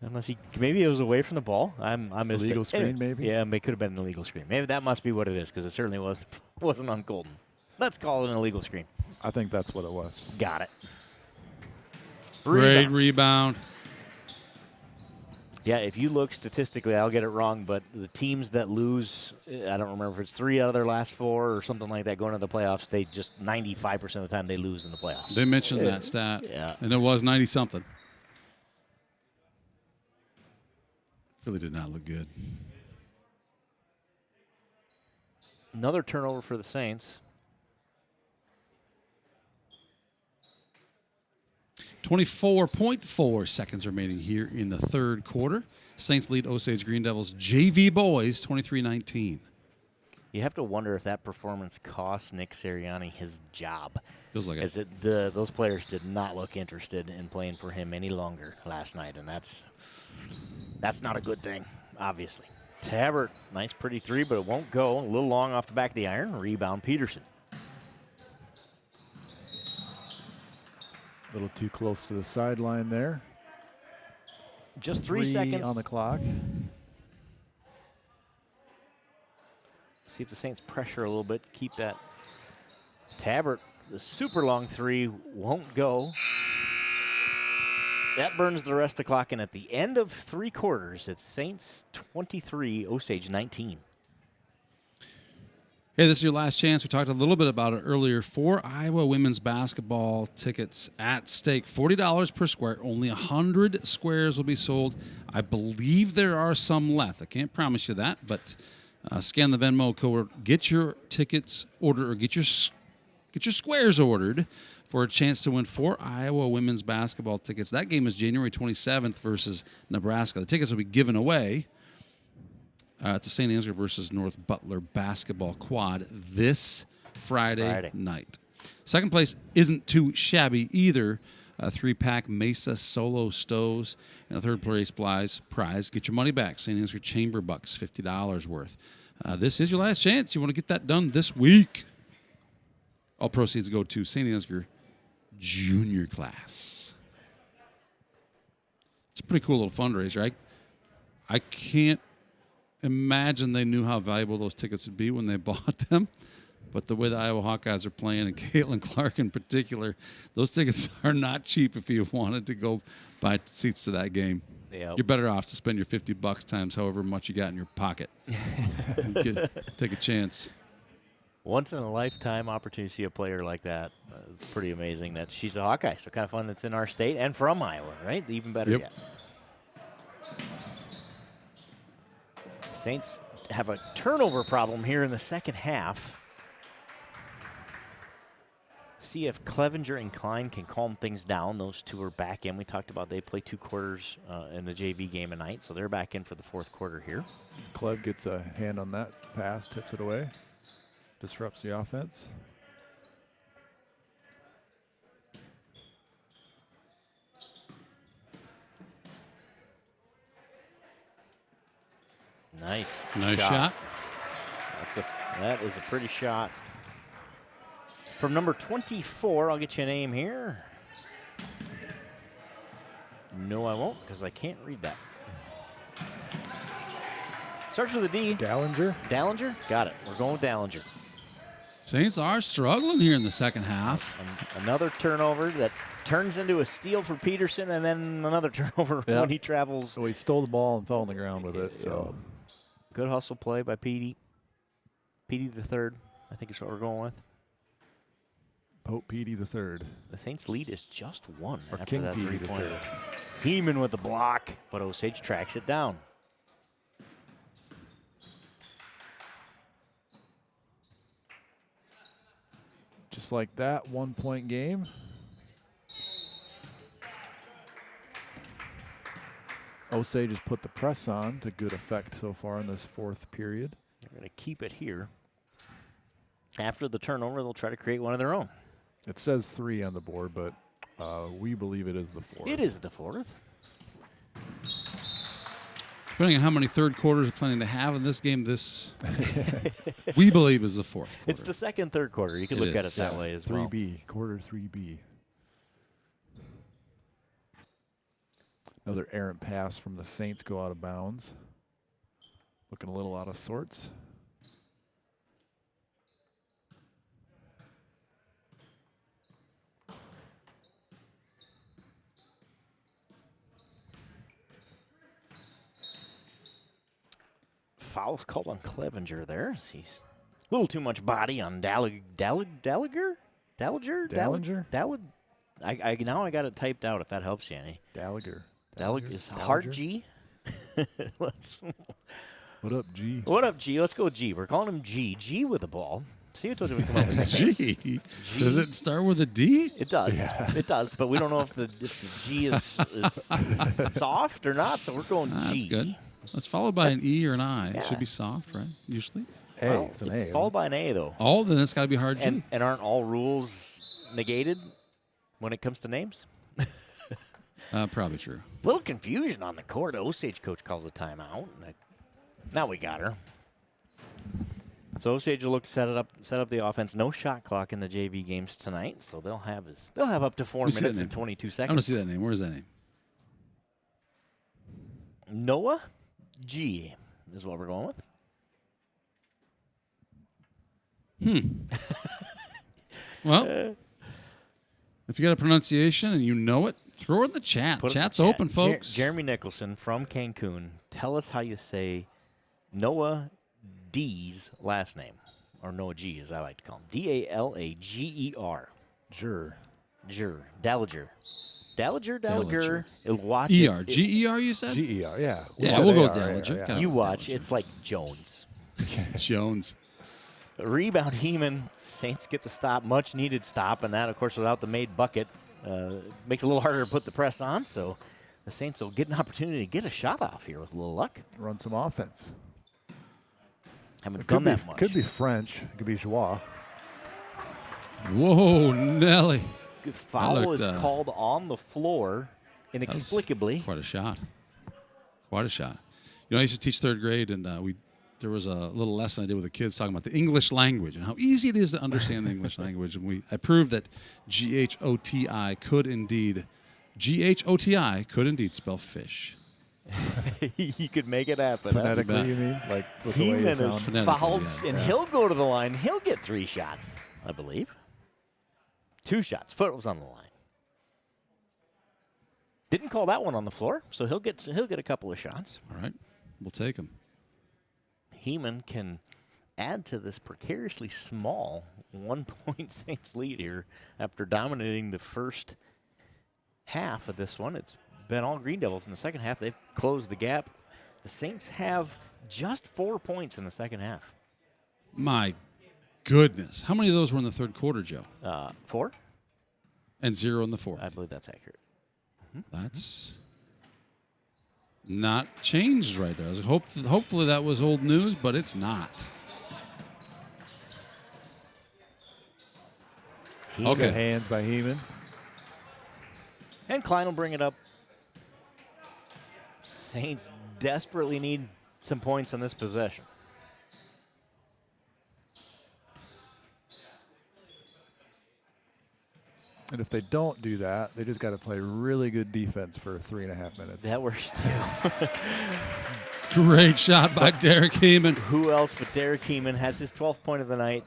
Unless maybe it was away from the ball. I'm illegal screen, maybe. Yeah, it could have been an illegal screen. Maybe that must be what it is, because it certainly wasn't on Colton. Let's call it an illegal screen. I think that's what it was. Got it. Great rebound. Yeah, if you look statistically, I'll get it wrong, but the teams that lose, I don't remember if it's 3 out of their last 4 or something like that going to the playoffs, they just 95% of the time they lose in the playoffs. They mentioned that stat, and it was 90-something. Philly did not look good. Another turnover for the Saints. 24.4 seconds remaining here in the third quarter. Saints lead Osage Green Devils JV boys 23-19. You have to wonder if that performance cost Nick Sirianni his job. Feels like it. Those players did not look interested in playing for him any longer last night, and that's not a good thing, obviously. Tabbert, nice pretty 3, but it won't go. A little long off the back of the iron. Rebound Peterson. A little too close to the sideline there. Just 3 seconds on the clock. See if the Saints pressure a little bit. Keep that. Tabbert, the super long 3 won't go. That burns the rest of the clock, and at the end of 3 quarters, it's Saints 23, Osage 19. Hey, this is your last chance. We talked a little bit about it earlier. 4 Iowa women's basketball tickets at stake. $40 per square. Only 100 squares will be sold. I believe there are some left. I can't promise you that, but scan the Venmo code. Get your tickets ordered, or get your Get your squares ordered for a chance to win 4 Iowa women's basketball tickets. That game is January 27th versus Nebraska. The tickets will be given away at the Saint Ansgar versus North Butler basketball quad this Friday night. Second place isn't too shabby either. A 3-pack Mesa Solo Stoves and a third place prize. Get your money back. Saint Ansgar Chamber Bucks, $50 worth. This is your last chance. You want to get that done this week. All proceeds go to Saint Ansgar Junior Class. It's a pretty cool little fundraiser. I can't imagine they knew how valuable those tickets would be when they bought them. But the way the Iowa Hawkeyes are playing, and Caitlin Clark in particular, those tickets are not cheap if you wanted to go buy seats to that game. Yep. You're better off to spend your $50 times however much you got in your pocket. Take a chance. Once in a lifetime opportunity to see a player like that. It's pretty amazing that she's a Hawkeye. So kind of fun that's in our state and from Iowa, right? Even better yet. Saints have a turnover problem here in the second half. See if Clevenger and Klein can calm things down. Those two are back in. We talked about they play 2 quarters in the JV game tonight, so they're back in for the 4th quarter here. Clev gets a hand on that pass, tips it away, disrupts the offense. Nice shot. That is a pretty shot. From number 24, I'll get you a name here. No, I won't, because I can't read that. Starts with a D. Dallinger. Dallinger? Got it. We're going with Dallinger. Saints are struggling here in the second half. Another turnover that turns into a steal for Peterson, and then another turnover when he travels. So he stole the ball and fell on the ground with it. So good hustle play by Petey. Petey the third, I think is what we're going with. Pope Petey the third. The Saints' lead is just 1 or after King that Petey the 3-pointer. third. Heeman with the block, but Osage tracks it down. Just like that, 1-point game. Osage has put the press on to good effect so far in this 4th period. They're going to keep it here. After the turnover, they'll try to create one of their own. It says 3 on the board, but we believe it is the 4th. It is the 4th. Depending on how many third quarters we're planning to have in this game, we believe is the 4th quarter. It's the second, third quarter. You could look at it that way as well. 3B, quarter 3B. Another errant pass from the Saints go out of bounds. Looking a little out of sorts. Foul called on Clevenger there. He's a little too much body on Dallinger? Now I got it typed out if that helps you any. Dallinger. Dallinger is hard G. What up, G? What up, G? Let's go G. We're calling him G. G with the ball. See what we come up with. G. Does it start with a D? It does. Yeah. It does, but we don't know if the G is soft or not, so we're going G. That's good. That's followed by an E or an I. It should be soft, right? Usually. It's an A. It's followed by an A, though. Oh, then it's got to be hard G. And aren't all rules negated when it comes to names? Probably true. Little confusion on the court. Osage coach calls a timeout. Now we got her. So Osage will look to set up the offense. No shot clock in the JV games tonight, so they'll have up to 4 minutes and 22 seconds. I want to see that name. Where's that name? Noah G is what we're going with. Well, if you got a pronunciation and you know it, throw it in the chat. Chat's open, folks. Jeremy Nicholson from Cancun. Tell us how you say Noah D's last name, or Noah G, as I like to call him. D-A-L-A-G-E-R. Dallinger. Dallinger. Watch E-R. G-E-R, you said? G-E-R, yeah. Yeah, we'll go Dallinger. You watch. It's like Jones. Jones. Rebound, Heeman. Saints get the stop, much needed stop, and that, of course, without the made bucket, makes it a little harder to put the press on. So the Saints will get an opportunity to get a shot off here with a little luck. Run some offense. Haven't done that much. Could be French. It could be Joie. Whoa, Nelly. Good foul is called on the floor inexplicably. Quite a shot. Quite a shot. You know, I used to teach third grade, and there was a little lesson I did with the kids talking about the English language and how easy it is to understand the English language. And I proved that G-H-O-T-I could indeed spell fish. You could make it happen. Phonetically, you mean? Like with the way it sounds? Heeman is fouled, and he'll go to the line. He'll get 3 shots, I believe. 2 shots. Foot was on the line. Didn't call that one on the floor, so he'll get a couple of shots. All right, we'll take him. Heeman can add to this precariously small 1-point Saints lead here after dominating the first half of this one. It's been all Green Devils in the second half. They've closed the gap. The Saints have just 4 points in the second half. My goodness. How many of those were in the third quarter, Joe? 4. And 0 in the fourth. I believe that's accurate. That's not changed right there. Hopefully that was old news, but it's not. Okay. Hands by Heeman. And Klein will bring it up. Saints desperately need some points on this possession. And if they don't do that, they just got to play really good defense for 3.5 minutes. That works too. Great shot by Derek Heeman. Who else but Derek Heeman has his 12th point of the night.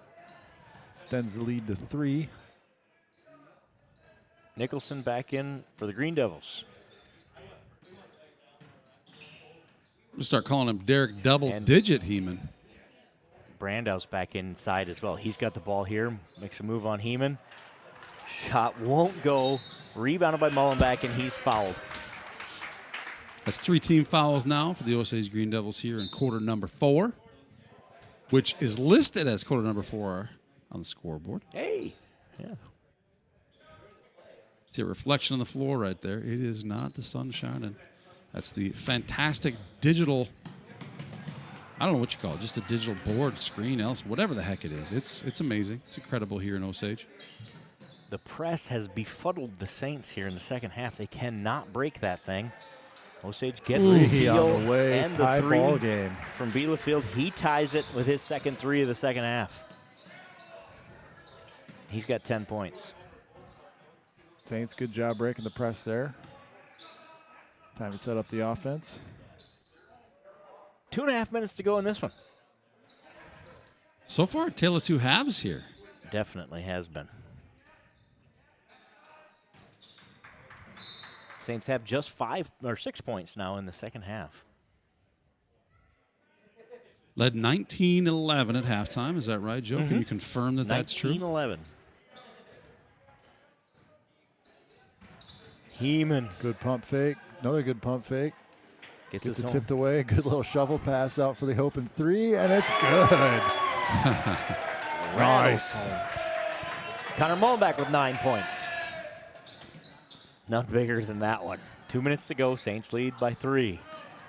Extends the lead to 3. Nicholson back in for the Green Devils. We'll start calling him Derek double-digit Heeman. Brandau's back inside as well. He's got the ball here. Makes a move on Heeman. Shot won't go. Rebounded by Mullenbeck, and he's fouled. That's 3 team fouls now for the Osage Green Devils here in quarter number 4, which is listed as quarter number 4 on the scoreboard. Hey. Yeah. See a reflection on the floor right there. It is not the sun shining. That's the fantastic digital, I don't know what you call it, just a digital board, screen, else, whatever the heck it is. It's amazing. It's incredible here in Osage. The press has befuddled the Saints here in the second half. They cannot break that thing. Osage gets the steal on the way. and the Tie 3 ball game from Bielefeld. He ties it with his second 3 of the second half. He's got 10 points. Saints, good job breaking the press there. Time to set up the offense. 2.5 minutes to go in this one. So far, tale of 2 halves here. Definitely has been. Saints have just 5 or 6 points now in the second half. Led 19-11 at halftime. Is that right, Joe? Can you confirm that that's true? 19-11. Heeman. Good pump fake. Another good pump fake. Gets it home. tipped away. Good little shovel pass out for the open 3, and it's good. Nice. Connor Mullenbeck with 9 points. Not bigger than that one. 2 minutes to go. Saints lead by 3.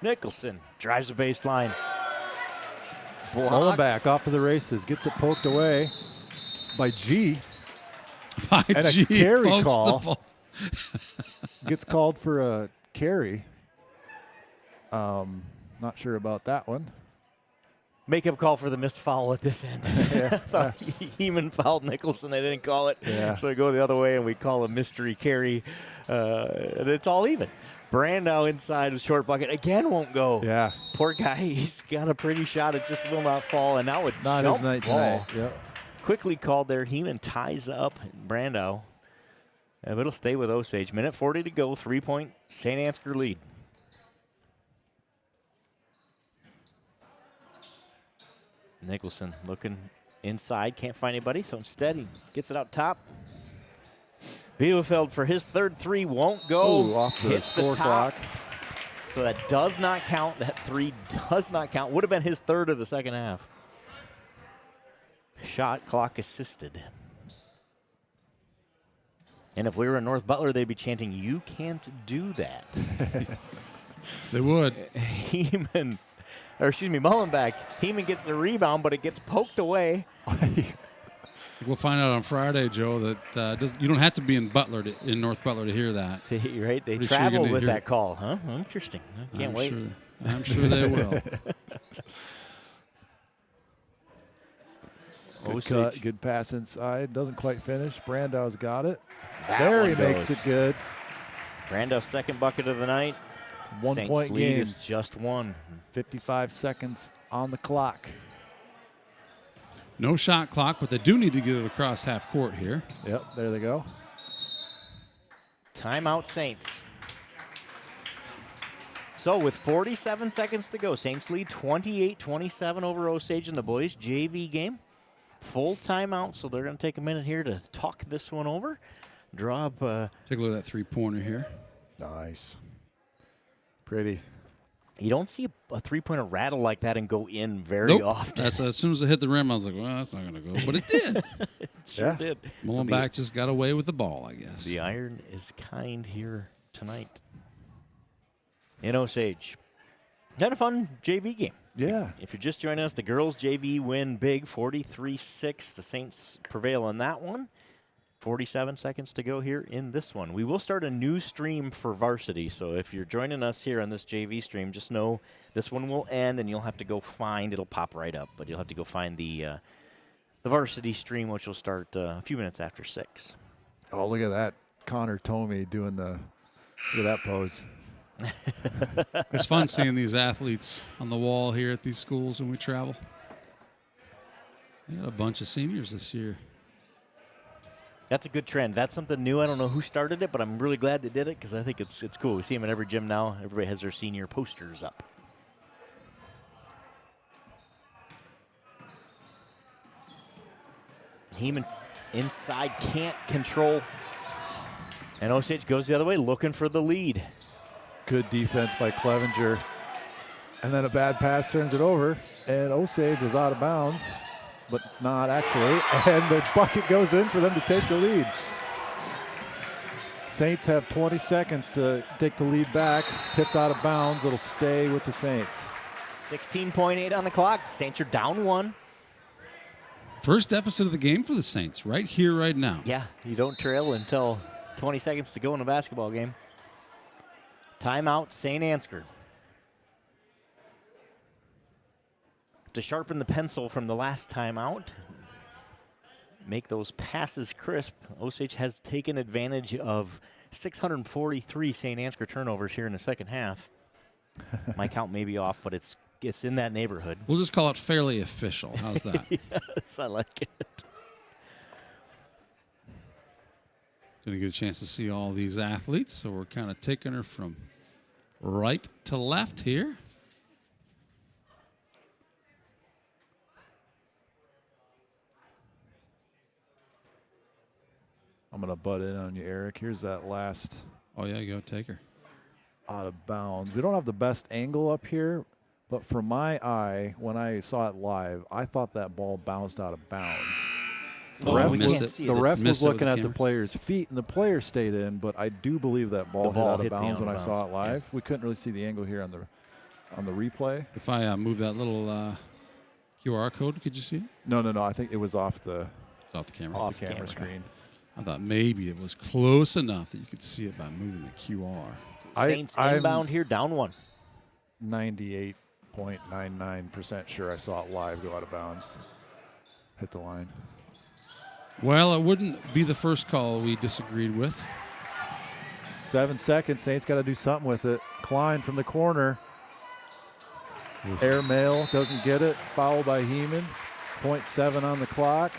Nicholson drives the baseline. Mullenbeck off to the races. Gets it poked away by G. And a carry pokes call. the ball. Gets called for a carry. Not sure about that one. Makeup call for the missed foul at this end. Heeman fouled Nicholson. They didn't call it. Yeah. So we go the other way, and we call a mystery carry. And it's all even. Brandau inside a short bucket. Again, won't go. Yeah. Poor guy. He's got a pretty shot. It just will not fall. And now it's not his night ball. tonight. Yep. Quickly called there. Heeman ties up Brandau. And it'll stay with Osage. Minute 40 to go. 3-point Saint Ansgar lead. Nicholson looking inside, can't find anybody, so instead he gets it out top. Bielefeld for his third 3 won't go. Ooh, off the hits score the top. clock. So that does not count. That 3 does not count. Would have been his third of the second half. shot clock assisted. And if we were in North Butler, they'd be chanting, "You can't do that." Yes, they would. Mullenbeck. Heeman gets the rebound, but it gets poked away. We'll find out on Friday, Joe, that you don't have to be in North Butler to hear that. Right? They Pretty travel sure with that call, huh? Interesting. I can't wait. I'm sure they will. Good cut, good pass inside. Doesn't quite finish. Brandau's got it. There he makes it good. Brandau's second bucket of the night. 1 Saints point lead game. is just one. 55 seconds on the clock. No shot clock, but they do need to get it across half court here. Yep, there they go. Timeout, Saints. So with 47 seconds to go, Saints lead 28-27 over Osage in the boys' JV game. Full timeout, so they're going to take a minute here to talk this one over. Take a look at that three-pointer here. Nice. Pretty. You don't see a three-pointer rattle like that and go in very often. That's, as soon as it hit the rim, I was like, well, that's not going to go. But it did. It sure did. Mullenbeck just got away with the ball, I guess. The iron is kind here tonight in Osage. Had a fun JV game. Yeah. If you're just joining us, the girls' JV win big, 43-6. The Saints prevail in that one. 47 seconds to go here in this one. We will start a new stream for Varsity, so if you're joining us here on this JV stream, just know this one will end, and you'll have to go find, it'll pop right up, but you'll have to go find the Varsity stream, which will start a few minutes after 6. Oh, look at that. Connor Tomey doing look at that pose. It's fun seeing these athletes on the wall here at these schools when we travel. They got a bunch of seniors this year. That's a good trend. That's something new. I don't know who started it, but I'm really glad they did it because I think it's cool. We see them in every gym now. Everybody has their senior posters up. Heeman inside, can't control. And Osage goes the other way, looking for the lead. Good defense by Clevenger. And then a bad pass turns it over, and Osage was out of bounds, but not actually. And the bucket goes in for them to take the lead. Saints have 20 seconds to take the lead back. Tipped out of bounds. It'll stay with the Saints. 16.8 on the clock. Saints are down 1. First deficit of the game for the Saints, right here, right now. Yeah, you don't trail until 20 seconds to go in a basketball game. Timeout, Saint Ansgar. To sharpen the pencil from the last timeout, make those passes crisp. Osage has taken advantage of 643 Saint Ansgar turnovers here in the second half. My count may be off, but it's in that neighborhood. We'll just call it fairly official. How's that? Yes, I like it. Going to get a chance to see all these athletes, so we're kind of taking her from right to left here. I'm going to butt in on you, Eric. Here's that last. Oh, yeah, you go take her. Out of bounds. We don't have the best angle up here, but for my eye, when I saw it live, I thought that ball bounced out of bounds. The ref was looking at the player's feet, and the player stayed in, but I do believe that ball hit out of bounds when I saw it live. Yeah. We couldn't really see the angle here on the replay. If I move that little QR code, could you see it? No. I think it was off the camera. Off the camera screen. I thought maybe it was close enough that you could see it by moving the QR. Saints inbound here, down 1. 98.99% sure I saw it live go out of bounds. Hit the line. Well, it wouldn't be the first call we disagreed with. 7 seconds. Saints got to do something with it. Klein from the corner. Air mail, doesn't get it. Foul by Heeman. 0.7 on the clock.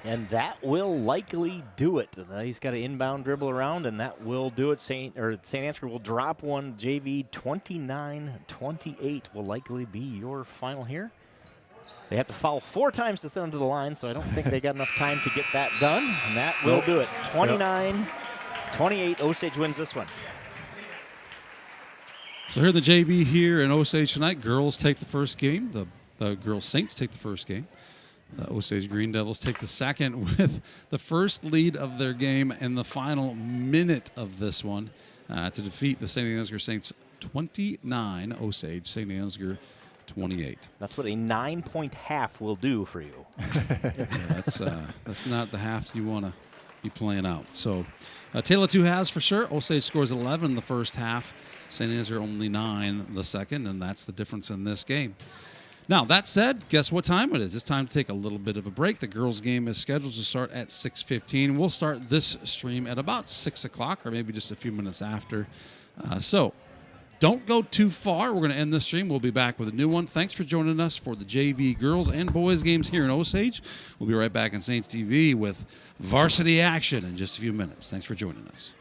And that will likely do it. He's got an inbound dribble around, and that will do it. Saint Ansgar will drop one. JV 29-28 will likely be your final here. They have to foul 4 times to send them to the line, so I don't think they got enough time to get that done. And that will do it. 29-28, Osage wins this one. So here the JV here in Osage tonight. Girls take the first game. The The girls Saints take the first game. The Osage Green Devils take the second with the first lead of their game in the final minute of this one to defeat the Saint Ansgar Saints 29, Osage Saint Ansgar 28. That's what a 9-point half will do for you. That's not the half you want to be playing out. So, tale of two halves for sure. Osage scores 11 the first half. Saint Ansgar only 9 the second, and that's the difference in this game. Now, that said, guess what time it is? It's time to take a little bit of a break. The girls' game is scheduled to start at 6:15. We'll start this stream at about 6 o'clock or maybe just a few minutes after. So don't go too far. We're going to end this stream. We'll be back with a new one. Thanks for joining us for the JV girls and boys games here in Osage. We'll be right back on Saints TV with varsity action in just a few minutes. Thanks for joining us.